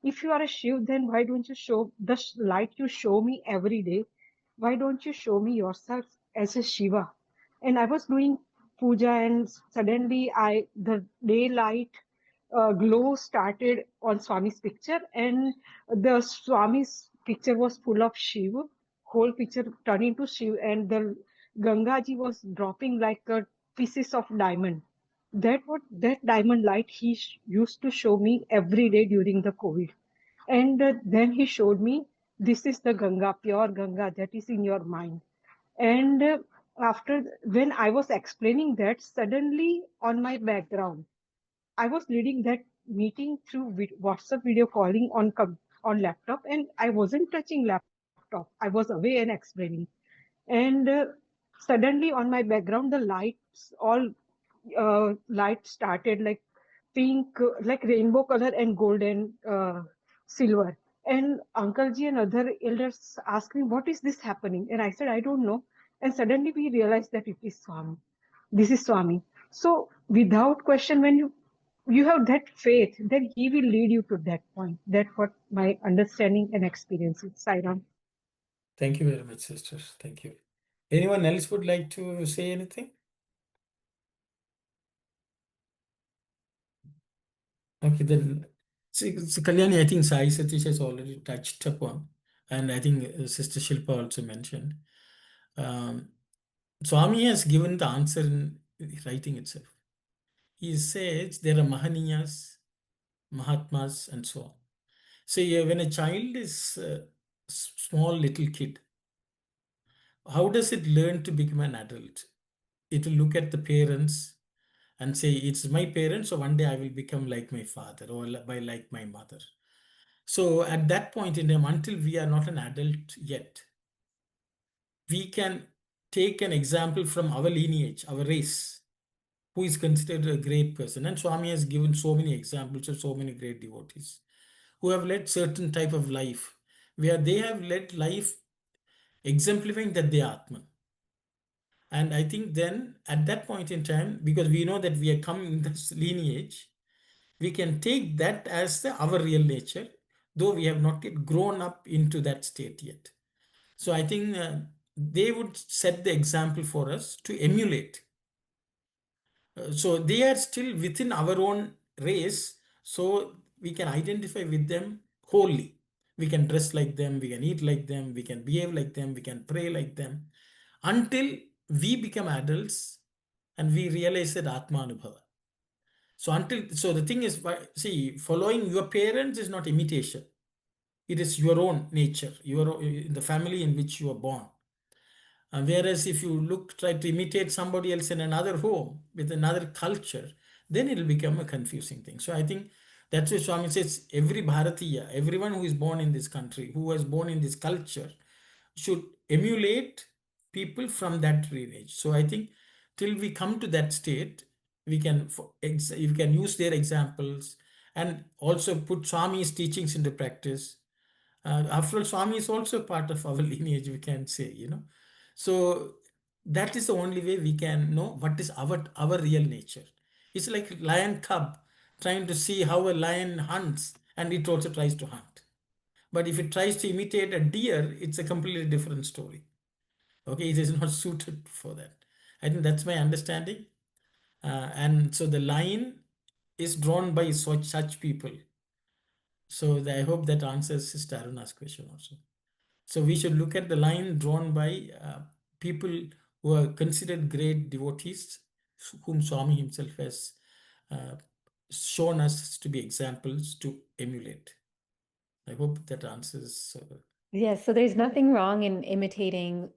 if you are a Shiv, then why don't you show the light you show me every day? Why don't you show me yourself as a Shiva? And I was doing puja, and suddenly the daylight glow started on Swami's picture, and the Swami's picture was full of Shiva. Whole picture turned into Shiva, and the Gangaji was dropping like a pieces of diamond. That diamond light he used to show me every day during the COVID. And then he showed me, this is the Ganga, pure Ganga that is in your mind. And after, when I was explaining that, suddenly on my background, I was leading that meeting through WhatsApp video calling on laptop, and I wasn't touching laptop. I was away and explaining. And suddenly on my background, the light started like pink, like rainbow color and golden silver. And Uncle Ji and other elders asked me, what is this happening? And I said, I don't know. And suddenly we realized that it is Swami. This is Swami. So without question, when you have that faith, then he will lead you to that point. That's what my understanding and experience is. Sairam. Thank you very much, sisters. Thank you. Anyone else would like to say anything? Okay, then. See, Kalyani, I think Sai Satish has already touched upon, and I think Sister Shilpa also mentioned. Swami has given the answer in writing itself. He says there are Mahaniyas, Mahatmas, and so on. So when a child is a small little kid, how does it learn to become an adult? It will look at the parents and say, it's my parents, so one day I will become like my father or by like my mother. So at that point in time, until we are not an adult yet, we can take an example from our lineage, our race, who is considered a great person. And Swami has given so many examples of so many great devotees who have led certain type of life, where they have led life exemplifying that they are Atman. And I think then at that point in time, because we know that we are coming in this lineage, we can take that as our real nature, though we have not yet grown up into that state yet. So I think they would set the example for us to emulate. So they are still within our own race, so we can identify with them wholly. We can dress like them, we can eat like them, we can behave like them, we can pray like them, until we become adults and we realize that Atmanubhava. So the thing is, see, following your parents is not imitation. It is your own nature, the family in which you are born. And whereas if you try to imitate somebody else in another home with another culture, then it will become a confusing thing. So I think that's why Swami says every Bharatiya, everyone who is born in this country, who was born in this culture, should emulate people from that lineage. So I think till we come to that state, we can use their examples and also put Swami's teachings into practice. After all, Swami is also part of our lineage, we can say, So that is the only way we can know what is our real nature. It's like lion cub trying to see how a lion hunts, and it also tries to hunt. But if it tries to imitate a deer, it's a completely different story. Okay, it is not suited for that. I think that's my understanding. And so the line is drawn by such people. So I hope that answers Sister Aruna's question also. So we should look at the line drawn by people who are considered great devotees, whom Swami himself has uh, shown us to be examples to emulate. I hope that answers. Yes, so there's nothing wrong in imitating,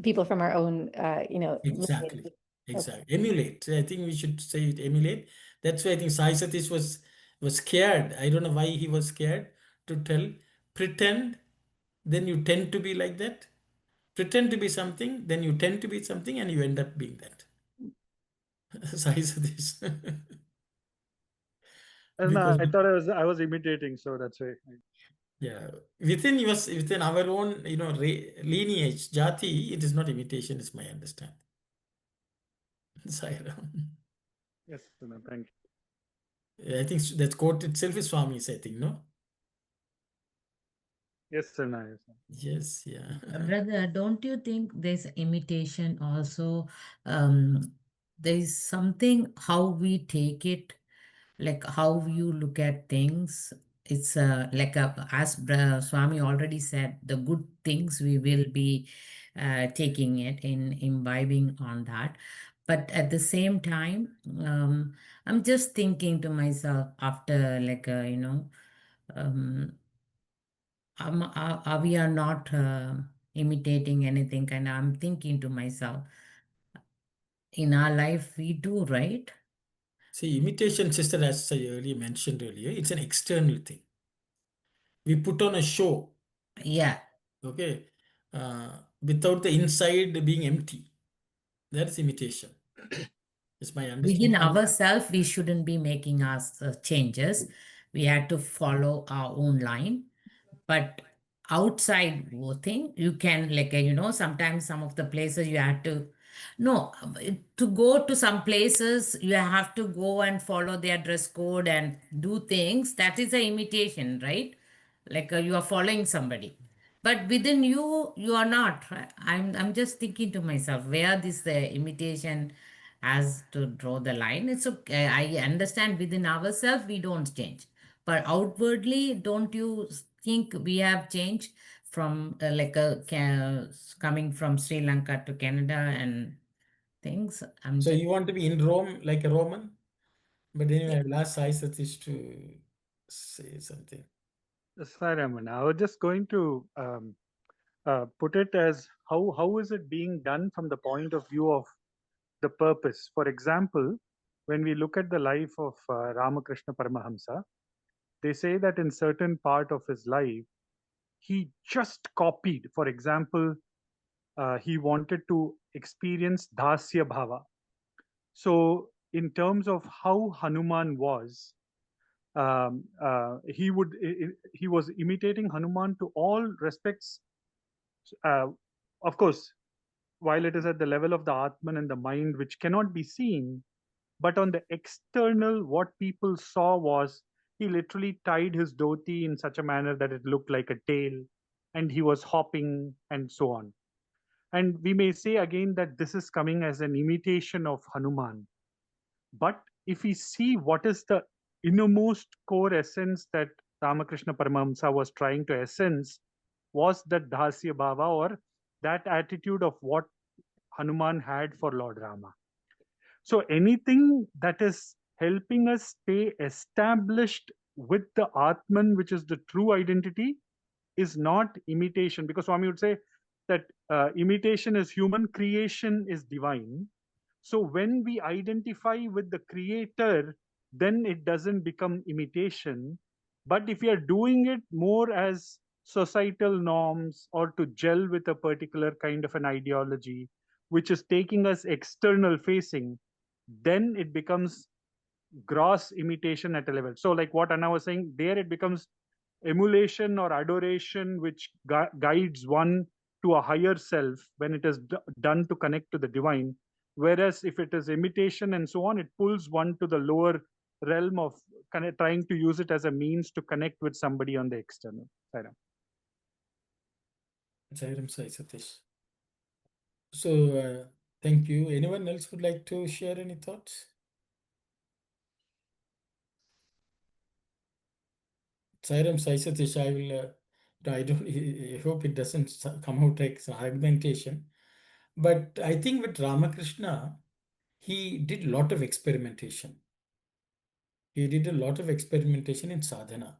people from our own, Exactly. lineage. Exactly. Emulate. I think we should say it, emulate. That's why I think Sai Satish was scared. I don't know why he was scared to tell, pretend, then you tend to be like that. Pretend to be something, then you tend to be something, and you end up being that. Sai Satish. And Because I thought I was imitating, so that's why. yeah, within our own lineage, jati, it is not imitation, is my understanding. Sai Ram. Yes, no, thank you. I think that quote itself is Swami's, I think, no? Yes, sir. Nice. Yes, yeah. Brother, don't you think there's imitation also? There's something how we take it, like how you look at things. It's like as Swami already said, the good things we will be taking it in imbibing on that. But at the same time, I'm just thinking to myself after um, we are not imitating anything, and I'm thinking to myself, in our life we do, right? See, imitation, sister, as I mentioned earlier, it's an external thing. We put on a show, Yeah. okay, without the inside being empty. That's imitation. Is my Within understanding. ourselves, we shouldn't be making us changes. We have to follow our own line. But outside thing, you can, sometimes some of the places you have to, no, to go to some places, you have to go and follow their dress code and do things. That is an imitation, right? Like you are following somebody. But within you, you are not. Right? I'm just thinking to myself, where this imitation has to draw the line. It's okay. I understand within ourselves we don't change, but outwardly, don't you think we have changed from coming from Sri Lanka to Canada and things. So you want to be in Rome like a Roman? But anyway, I'll ask Sai Satish to say something. Sorry, Raman. I was just going to put it as how is it being done from the point of view of the purpose. For example, when we look at the life of Ramakrishna Paramahamsa, they say that in certain part of his life, he just copied. For example, he wanted to experience Dasya Bhava. So, in terms of how Hanuman was, he was imitating Hanuman to all respects. Of course, while it is at the level of the Atman and the mind, which cannot be seen, but on the external, what people saw was he literally tied his dhoti in such a manner that it looked like a tail, and he was hopping and so on. And we may say again that this is coming as an imitation of Hanuman. But if we see what is the innermost core essence that Ramakrishna Paramahamsa was trying to essence, was that Dasya Bhava, or that attitude of what Hanuman had for Lord Rama. So anything that is helping us stay established with the Atman, which is the true identity, is not imitation. Because Swami would say that imitation is human, creation is divine. So when we identify with the creator, then it doesn't become imitation. But if we are doing it more as societal norms or to gel with a particular kind of an ideology, which is taking us external facing, then it becomes gross imitation at a level. So like what Anna was saying, there it becomes emulation or adoration, which guides one to a higher self when it is done to connect to the divine. Whereas if it is imitation and so on, it pulls one to the lower realm of kind of trying to use it as a means to connect with somebody on the external. Sairam. Sairam Sai Satish. So thank you. Anyone else would like to share any thoughts? Sairam Sai Satish, I will. I hope it doesn't come out like some argumentation. But I think with Ramakrishna, he did a lot of experimentation. He did a lot of experimentation in sadhana.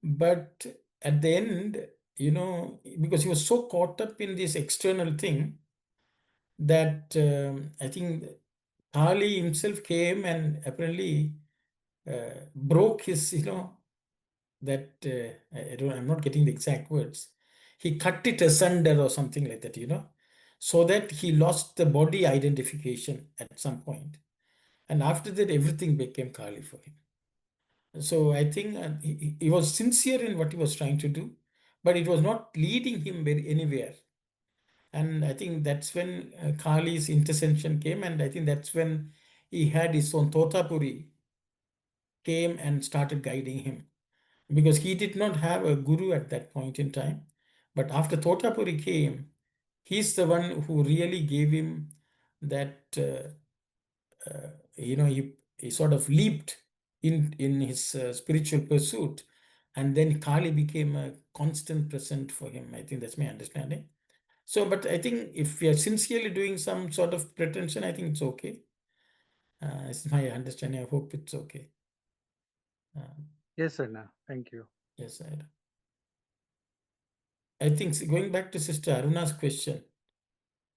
But at the end, because he was so caught up in this external thing that I think Kali himself came and apparently broke his, that I'm not getting the exact words. He cut it asunder or something like that, so that he lost the body identification at some point. And after that, everything became Kali for him. So I think he was sincere in what he was trying to do, but it was not leading him anywhere. And I think that's when Kali's intercession came, and I think that's when he had his own Totapuri came and started guiding him, because he did not have a guru at that point in time. But after Totapuri came, he's the one who really gave him that, he sort of leaped in his spiritual pursuit. And then Kali became a constant present for him. I think that's my understanding. So, but I think if we are sincerely doing some sort of pretension, I think it's okay. It's my understanding. I hope it's okay. Yes, Anna. Thank you. Yes, I think going back to Sister Aruna's question,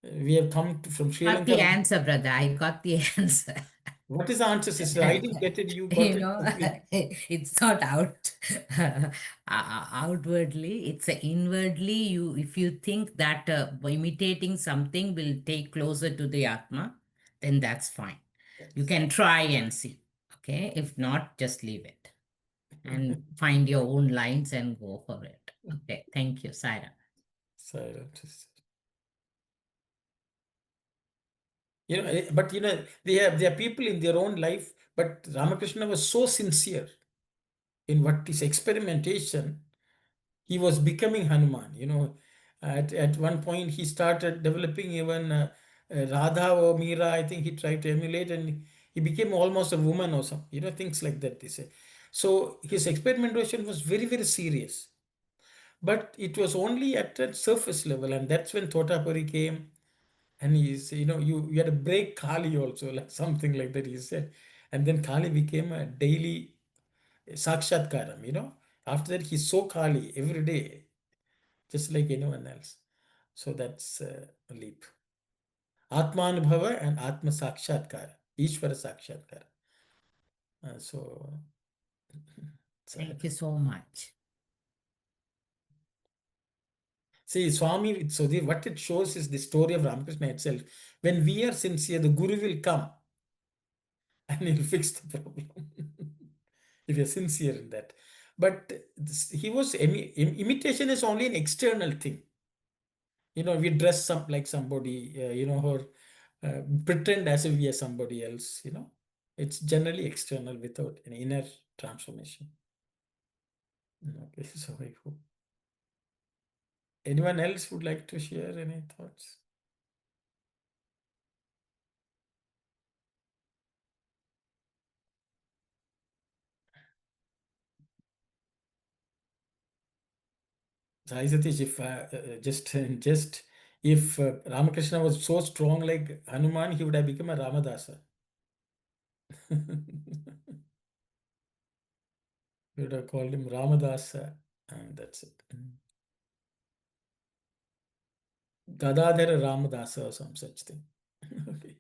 we have come from Sri Got Lanka. the answer, brother. I got the answer. What is the answer, sister? I didn't get it. You got You it know, completely. it's not outwardly, it's inwardly. If you think that imitating something will take closer to the Atma, then that's fine. You can try and see. Okay. If not, just leave it and find your own lines and go for it. Okay. Thank you, Saira. Silent. But there are people in their own life, but Ramakrishna was so sincere in what is experimentation. He was becoming Hanuman. At one point he started developing even Radha or Meera. I think he tried to emulate, and he became almost a woman or something. Things like that, they say. So his experimentation was very, very serious. But it was only at a surface level, and that's when Totapuri came, and he's, you had to break Kali also, like something like that, he said. And then Kali became a daily Sakshatkaram. After that, he saw Kali every day, just like anyone else. So that's a leap. Atmanubhava and Atma Sakshatkara, Ishvara Sakshatkara. Thank you so much. See, Swami, so what it shows is the story of Ramakrishna itself. When we are sincere, the Guru will come and he'll fix the problem. If you're sincere in that. But imitation is only an external thing. We dress up like somebody, or pretend as if we are somebody else, It's generally external without an inner transformation. Okay, so I hope. Anyone else would like to share any thoughts? Sai Satish, if if Ramakrishna was so strong like Hanuman, he would have become a Ramadasa. We would have called him Ramadasa, and that's it. Gadadhara Ramadasa or some such thing. Okay.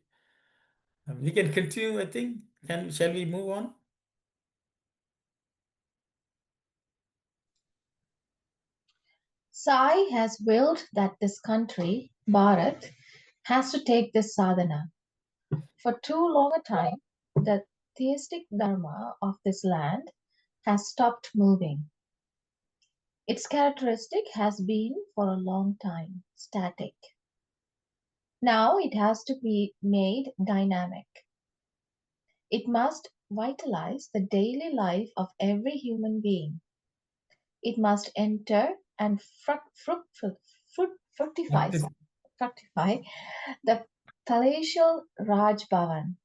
We can continue, I think. Shall we move on? Sai has willed that this country, Bharat, has to take this sadhana. For too long a time, the theistic dharma of this land has stopped moving. Its characteristic has been for a long time static. Now it has to be made dynamic. It must vitalize the daily life of every human being. It must enter and fructify the palatial Raj Bhavan,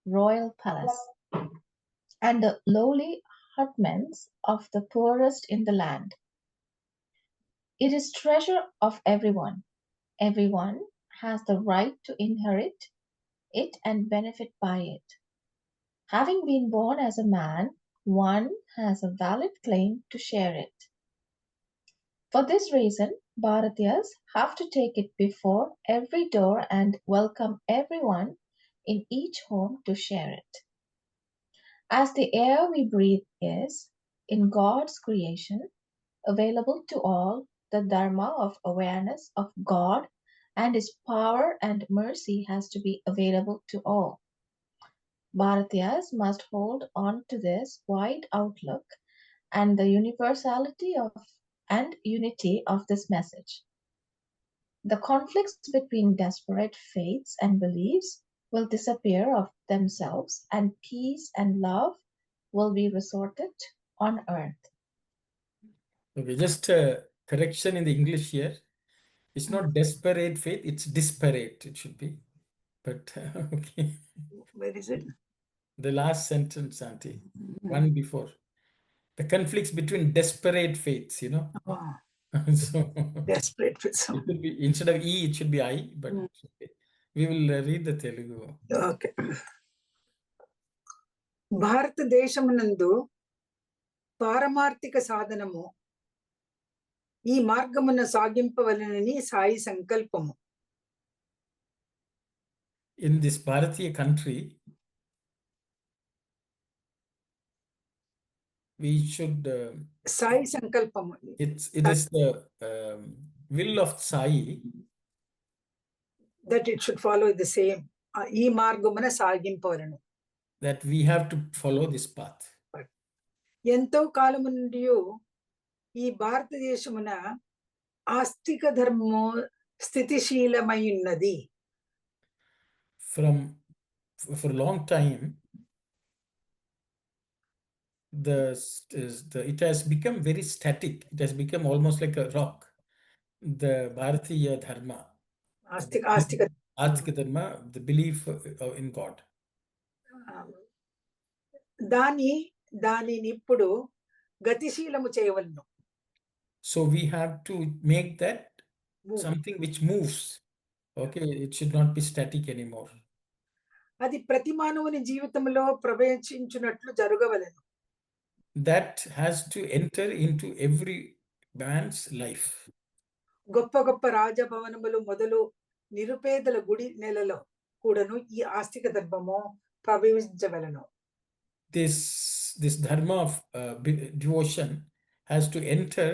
royal palace, and the lowly hutments of the poorest in the land. It is treasure of everyone. Everyone has the right to inherit it and benefit by it. Having been born as a man, one has a valid claim to share it. For this reason, Bharatiyas have to take it before every door and welcome everyone in each home to share it. As the air we breathe is, in God's creation, available to all, the Dharma of awareness of God and His power and mercy has to be available to all. Bharatiyas must hold on to this wide outlook and the universality and unity of this message. The conflicts between desperate faiths and beliefs will disappear of themselves, and peace and love will be resorted on earth. Okay, just a correction in the English here. It's not desperate faith, it's disparate, it should be. But okay. Where is it? The last sentence, Auntie. One before. The conflicts between desperate faiths, Oh, So desperate for it some. should be, instead of E, it should be I, but okay. We will read the Telugu. Okay. భారతదేశమునందు పారమార్థిక సాధనము ఈ మార్గమున సాగింపవలనని సాయి సంకల్పము. In this Bharatiya country, we should. Sai సంకల్పము. It is the will of Sai that it should follow the same. ఈ మార్గమున సాగింపవలను. That we have to follow this path. ఎంతో కాలము నుండి ఈ భారతదేశమున ఆస్తిక ధర్మము స్థితిశీలమై ఉన్నది. For a long time, it has become very static. It has become almost like a rock. The Bharatiya Dharma, Astika Dharma, the belief in God. దానిని ఇప్పుడు గతిశీలము చేయవలను. So we have to make that Move. something which moves. Okay, it should not be static anymore. అది ప్రతి మానవుని జీవితంలో ప్రవేశించినట్లు జరగవలెను. That has to enter into every man's life. గొప్ప గొప్ప రాజభవనములు మొదలు నిరుపేదల గుడి నెలలో కూడాను ఈ ఆస్తిక ధర్మము ప్రవేశించవలను. This dharma of devotion has to enter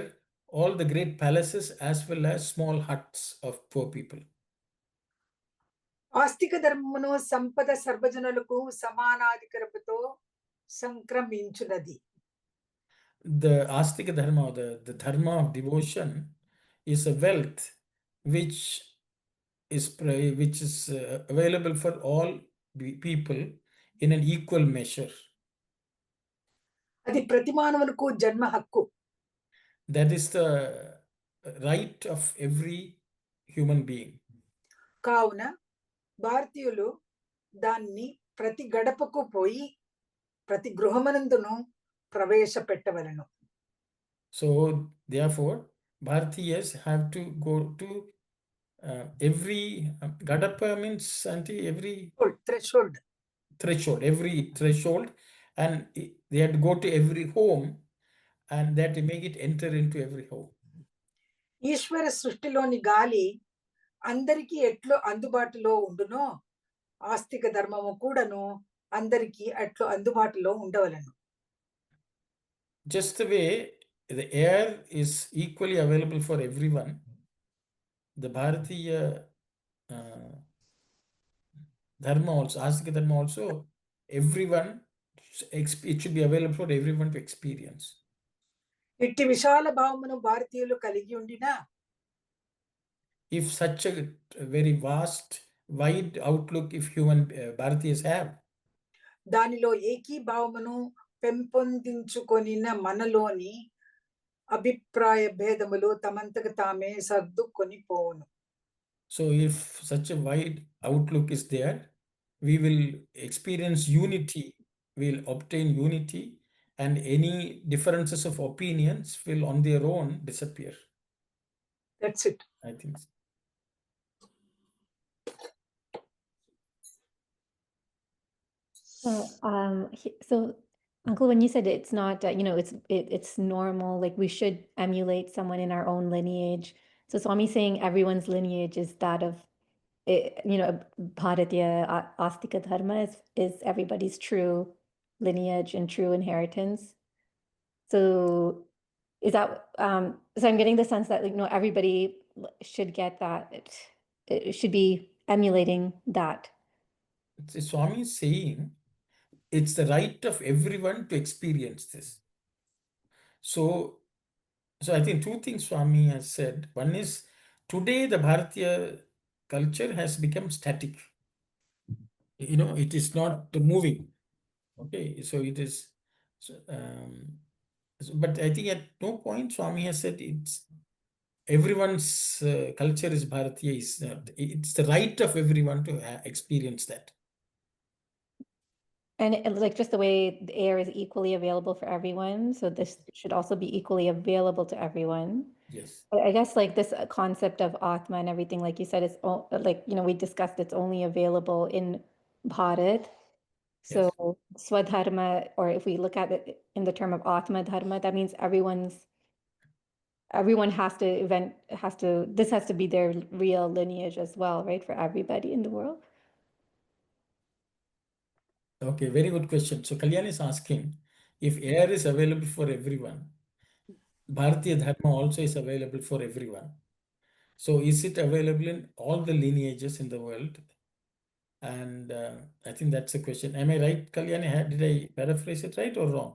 all the great palaces as well as small huts of poor people. ఆస్తిక ధర్మమును సంపద సర్వజనులకు సమానాధికారముతో సంక్రమించునది. The astika dharma, the dharma of devotion, is a wealth which is available for all people in an equal measure. అది ప్రతి మానవులకు జన్మ హక్కు. That is the right of every human being. కావున భారతీయులు దాన్ని ప్రతి గడపకు పోయి ప్రతి గృహమనందును ప్రవేశపెట్టవలను. So therefore Bharatiyas have to go to every gadapa means every threshold, every threshold, and they have to go to every home and they have to make it enter into every home. ఈశ్వర సృష్టిలోని గాలి అందరికీ ఎట్లు అందుబాటులో ఉండునో ఆస్తిక ధర్మము కూడాను అందరికీ అట్లు అందుబాటులో ఉండవలను. Just the way the air is equally available for everyone, the Bharatiya dharma also, astika dharma also, everyone, it should be available for everyone to experience. ఇట్టి విశాల భావమును భారతీయులు కలిగి ఉండినా, if such a very vast, wide outlook if human Bharatiyas have, దానిలో ఏకీభావమును పెంపొందించుకొనిన మనలోని అభిప్రాయ భేదములు తమంతకు తామే సర్దుకొని పోవును. So if such a wide outlook is there, we will experience unity, we'll obtain unity, and any differences of opinions will on their own disappear. That's it. I think so. So Uncle, when you said it's not, it's normal, like we should emulate someone in our own lineage. So Swami saying everyone's lineage is that of, Bharatiya Astika Dharma is everybody's true lineage and true inheritance. So is that, so I'm getting the sense that, everybody should get that. It should be emulating that. Swami is saying it's the right of everyone to experience this. So I think two things Swami has said. One is, today the Bharatiya culture has become static. It is not moving. Okay, so it is. But I think at no point Swami has said it's everyone's culture is Bharatiya. It's the right of everyone to experience that. And like just the way the air is equally available for everyone, so this should also be equally available to everyone. Yes. I guess like this concept of Atma and everything, like you said, is like, we discussed it's only available in Bharat. So Swadharma, or if we look at it in the term of Atma Dharma, that means everyone has to this has to be their real lineage as well, right? For everybody in the world. Okay, very good question. So Kalyan is asking, if air is available for everyone, Bharatiya Dharma also is available for everyone. So is it available in all the lineages in the world? And I think that's a question. Am I right, Kalyani? Did I paraphrase it right or wrong?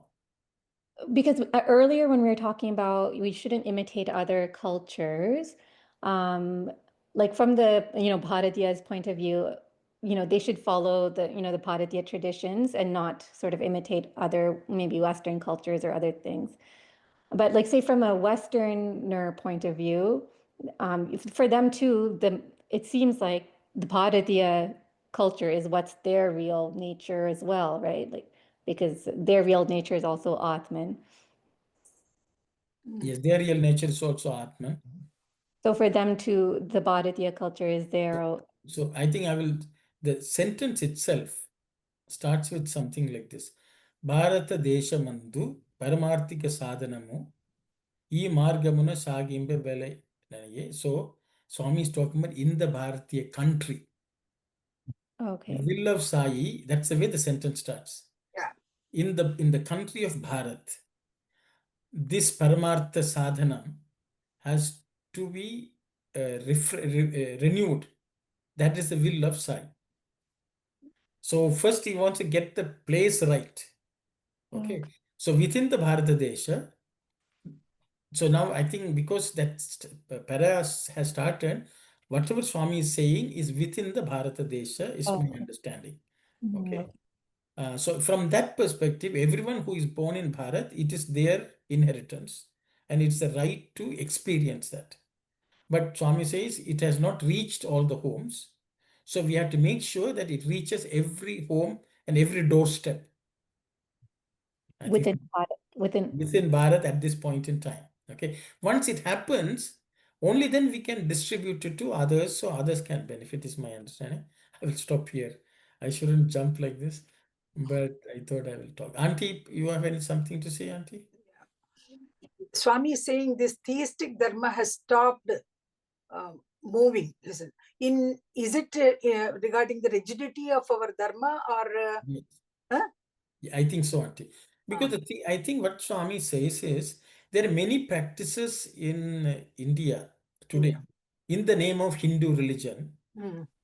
Because earlier when we were talking about we shouldn't imitate other cultures, like from the Bharatiya's point of view, they should follow the the Bharatiya traditions and not sort of imitate other maybe Western cultures or other things. But like say from a Westerner point of view, for them too, it seems like the Bharatiya culture is what's their real nature as well, right? Like because their real nature is also Atman. Yes, their real nature is also Atman. So for them to, the Bharatiya culture is their. So I think the sentence itself starts with something like this. Bharata Deshamandu Paramarthika Sadhanamu E Margamuna Sagimbe Vele. So Swami is talking about in the Bharatiya country. Okay. The will of Sai, that's the way the sentence starts. Yeah. In the country of Bharat, this Paramartha Sadhana has to be renewed. That is the will of Sai. So first he wants to get the place right. Okay. So within the Bharata Desha, so now I think because that para has started, whatever Swami is saying is within the Bharata Desha, is my understanding. Okay. So from that perspective, everyone who is born in Bharat, it is their inheritance and it's the right to experience that. But Swami says it has not reached all the homes. So we have to make sure that it reaches every home and every doorstep. I think Within Bharat, within Bharat at this point in time. Okay. Once it happens, only then we can distribute it to others so others can benefit, is my understanding. I will stop here. I shouldn't jump like this, but I thought I will talk. Auntie, you have something to say, Auntie? Swami is saying this theistic dharma has stopped moving. Listen, is it regarding the rigidity of our dharma or? Yes. Huh? I think so, Auntie. Because I think what Swami says is there are many practices in India today in the name of Hindu religion,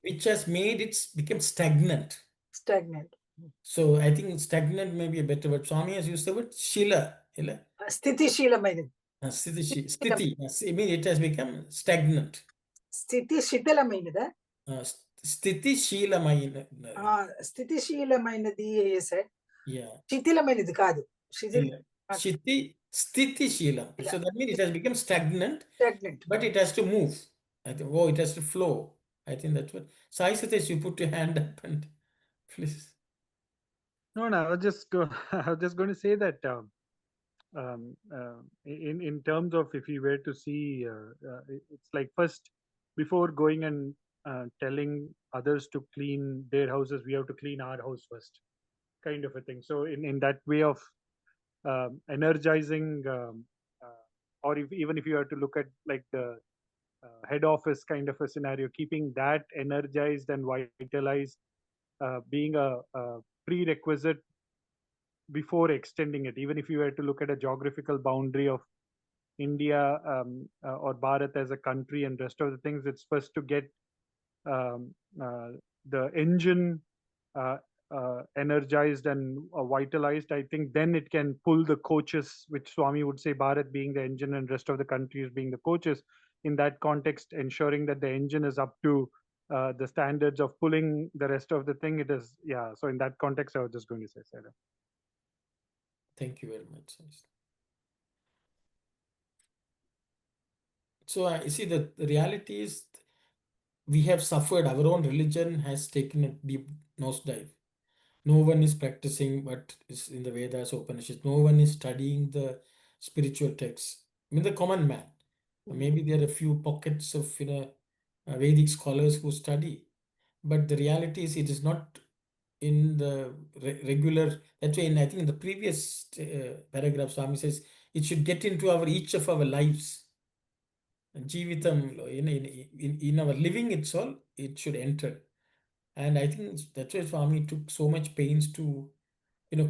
which has made it become stagnant. Stagnant. So I think stagnant may be a better word. Swami has used the word shila. Sthiti Shilamayinadi. Sthiti. I mean, it has become stagnant. Sthiti Shitalamayinada. Sthiti Shilamayinadi. Sthiti Shilamayinadi, he said. Yeah. Shitilamayinadi kaadu. Sthiti Shilam. So that means it has become stagnant. Stagnant. But it has to move. I think, it has to flow. I think that's what. Sai Sathesh, you put your hand up and please. No, I was just going to say that in terms of if you were to see, it's like first before going and telling others to clean their houses, we have to clean our house first, kind of a thing. So in that way of energizing, or even if you have to look at like the head office kind of a scenario, keeping that energized and vitalized, being a prerequisite before extending it. Even if you were to look at a geographical boundary of India or Bharat as a country and rest of the things, it's first to get the engine energized and vitalized. I think then it can pull the coaches, which Swami would say Bharat being the engine and rest of the countries being the coaches. In that context, ensuring that the engine is up to the standards of pulling the rest of the thing, it is, yeah. So in that context, I was just going to say, Sarah. Thank you very much. So I see that the reality is we have suffered. Our own religion has taken a deep nosedive. No one is practicing what is in the Vedas, Upanishads. No one is studying the spiritual texts. I mean, the common man. Maybe there are a few pockets of Vedic scholars who study, but the reality is it is not in the regular. That's why I think in the previous paragraph, Swami says it should get into each of our lives. Jivitam, in our living itself, it should enter. And I think that's why Swami took so much pains to,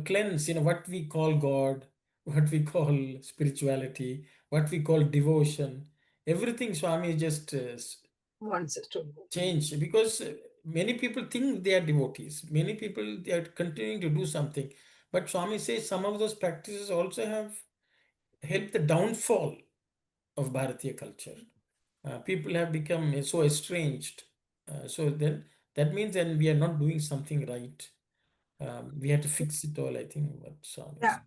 cleanse, what we call God, what we call spirituality, what we call devotion. Everything Swami just wants us to change, because many people think they are devotees. Many people, they are continuing to do something. But Swami says some of those practices also have helped the downfall of Bharatiya culture. People have become so estranged. So then that means then we are not doing something right. We have to fix it all, I think, what Swami Yeah.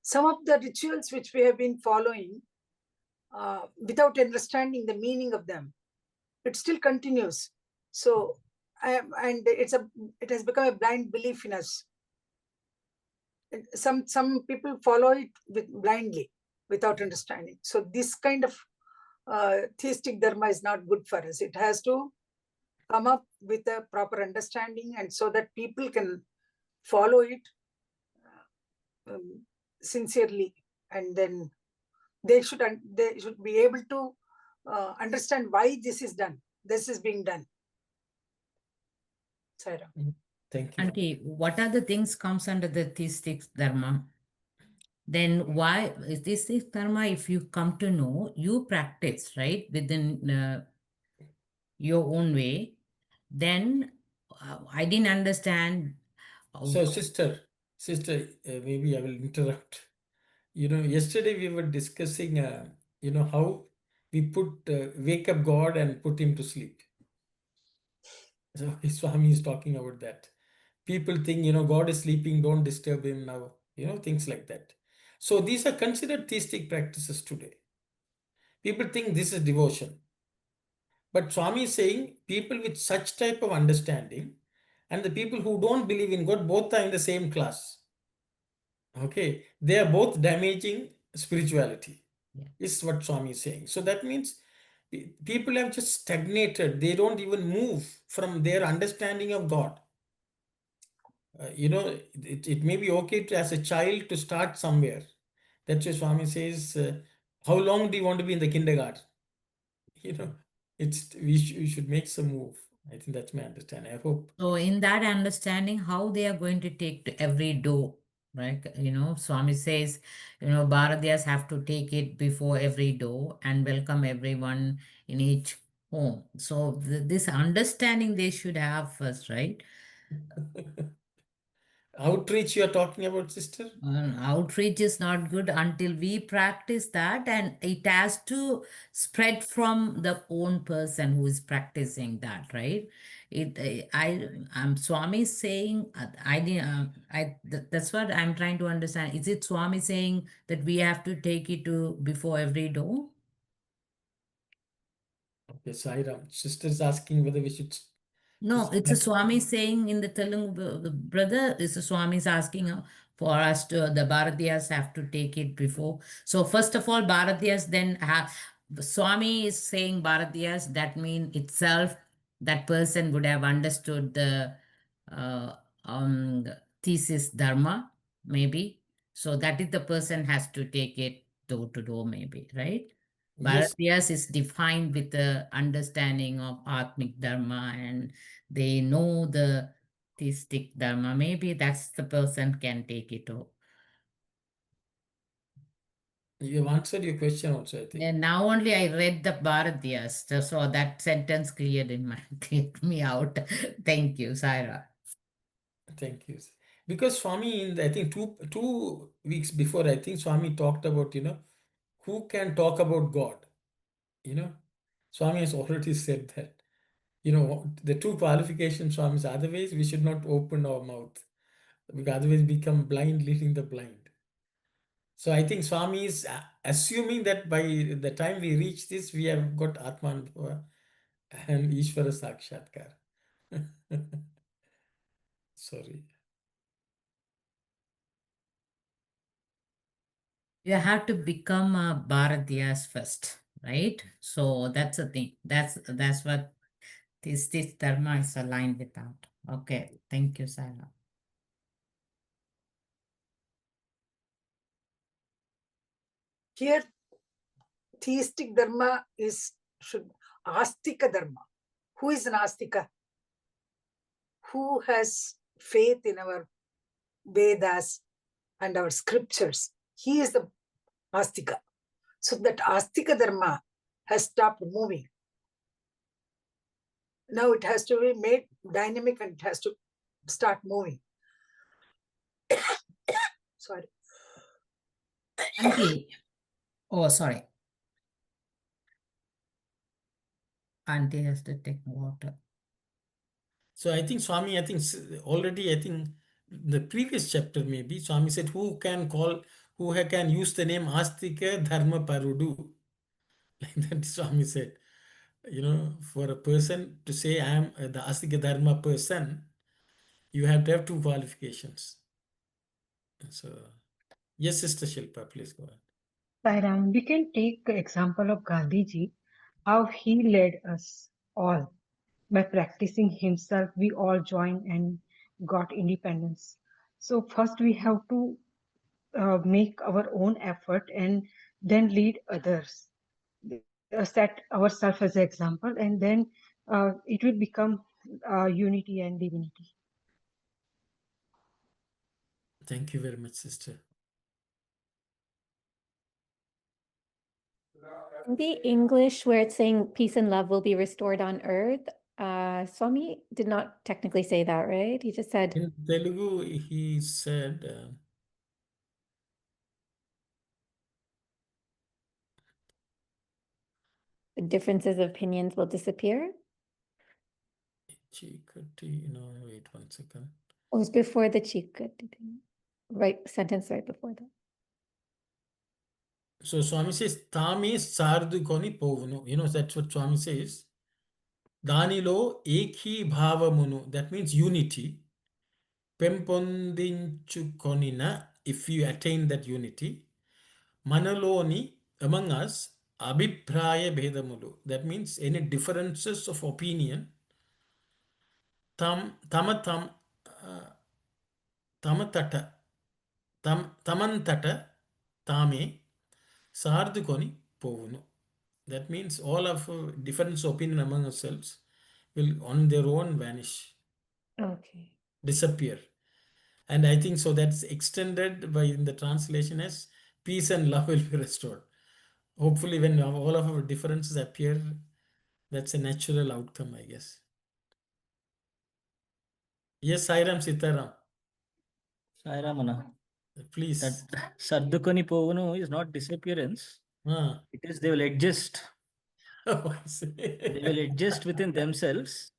Some of the rituals which we have been following without understanding the meaning of them, it still continues. So, and it has become a blind belief in us. Some people follow it blindly. without understanding. So this kind of theistic dharma is not good for us. It has to come up with a proper understanding, and so that people can follow it sincerely, and then they should be able to understand why this is done. This is being done. Saira. Thank you. Auntie, what are the things comes under the theistic dharma? Then why is this dharma, if you come to know, you practice, right, within your own way, then I didn't understand. So, sister, maybe I will interrupt. Yesterday we were discussing, how we wake up God and put him to sleep. So Swami is talking about that. People think, God is sleeping, don't disturb him now, things like that. So these are considered theistic practices today. People think this is devotion. But Swami is saying people with such type of understanding and the people who don't believe in God, both are in the same class. Okay, they are both damaging spirituality, is what Swami is saying. So that means people have just stagnated. They don't even move from their understanding of God. It may be okay as a child to start somewhere. That's why Swami says, how long do you want to be in the kindergarten? We should make some move. I think that's my understanding. I hope. So in that understanding, how they are going to take to every door, right? Swami says, Bharatiyas have to take it before every door and welcome everyone in each home. So this understanding they should have first, right? Outreach you are talking about, sister? Outreach is not good until we practice that, and it has to spread from the own person who is practicing that, right? I'm Swami saying, that's what I'm trying to understand. Is it Swami saying that we have to take it to before every door? Okay, Sairam. Sister is asking whether we should. No, it's a Swami saying in the Telugu, the brother is a Swami is asking for us to, the Bharatiyas have to take it before. So first of all, Bharatiyas then have, Swami is saying Bharatiyas, that mean itself, that person would have understood uh, the thesis dharma, maybe. So that is the person has to take it door to door, maybe, right? Yes. Bharatiyas is defined with the understanding of Atmic Dharma, and they know the theistic Dharma. Maybe that's the person can take it over. You have answered your question also, I think. And now only I read the Bharatiyas, so that sentence cleared me out. Thank you, Saira. Thank you. Because Swami, I think 2 weeks before, I think Swami talked about, who can talk about God. Swami has already said that. The two qualifications Swami is, otherwise we should not open our mouth. Because otherwise become blind leading the blind. So I think Swami is assuming that by the time we reach this, we have got Atmanubhava and Ishvara Sakshatkar. Sorry. You have to become a Bharatiyas first, right? So that's the thing. That's what this dharma is aligned with that. Okay, thank you, Saira. Here, theistic dharma should astika dharma. Who is an astika? Who has faith in our Vedas and our scriptures? He is the astika. So that astika dharma has stopped moving. Now it has to be made dynamic and it has to start moving. Sorry. Auntie. Oh, sorry. Auntie has to take water. So I think Swami, already, the previous chapter maybe, Swami said, who can use the name Astika Dharma Parudu. Like that Swami said. For a person to say I am the Astika Dharma person, you have to have two qualifications. So, yes, Sister Shilpa, please go ahead. Sairam, we can take the example of Gandhiji, how he led us all. By practicing himself, we all joined and got independence. So first we have to make our own effort and then lead others. Set ourselves as an example, and then it will become unity and divinity. Thank you very much, sister. The English where it's saying peace and love will be restored on earth. Swami did not technically say that, right? He just said In Telugu, he said, differences of opinions will disappear. Chikati, no, wait 1 second. It was before the chikati thing. Right, sentence right before that. So Swami says, Tami Sardukoni povunu. You know, that's what Swami says. Danilo eki bhavamunu. That means unity. Pempondinchukonina, if you attain that unity. Manaloni, among us, abhipraya bhedamulu. That means any differences of opinion. Tamatata, tamantata, tame, sardukoni povunu. That means all of difference of opinion among ourselves will on their own vanish, Okay. disappear. And I think so that's extended by in the translation as peace and love will be restored. Hopefully, when all of our differences appear, that's a natural outcome, I guess. Yes, Sairam Sitaram, Sairamana. please. That Sardukoni Povunu is not disappearance. It is they will adjust. Oh, I see. They will adjust within themselves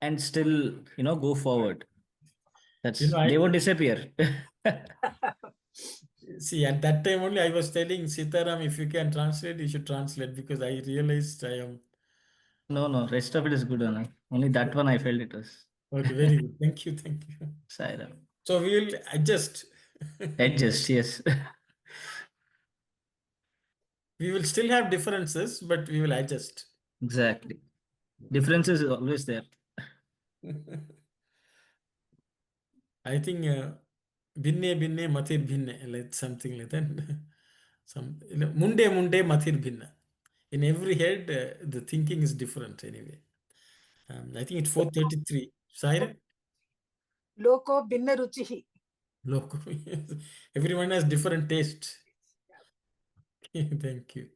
and still, go forward. That's they won't disappear. See, at that time only I was telling Sitaram, if you can translate, you should translate because I realized I am. No, rest of it is good, Anna. Only that one I felt it was. Okay, very good. Thank you. Sairam. So we will adjust. Adjust, yes. We will still have differences, but we will adjust. Exactly. Differences is always there. I think binne binne matir binne, like something like that. Munde munde matir binna. In every head, the thinking is different anyway. I think it's 433. Siren? Loko binna ruchihi. Loco. Everyone has different taste. Thank you.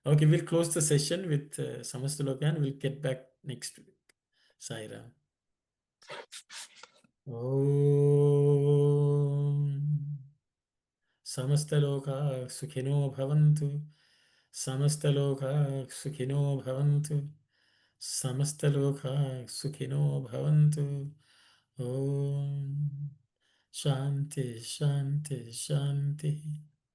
Okay, we'll close the session with Samastaloka and we'll get back next week. Saira. Om. Samastaloka sukhino bhavantu. Samastaloka sukhino bhavantu. Samastaloka sukhino bhavantu. Om. Shanti, shanti, shanti.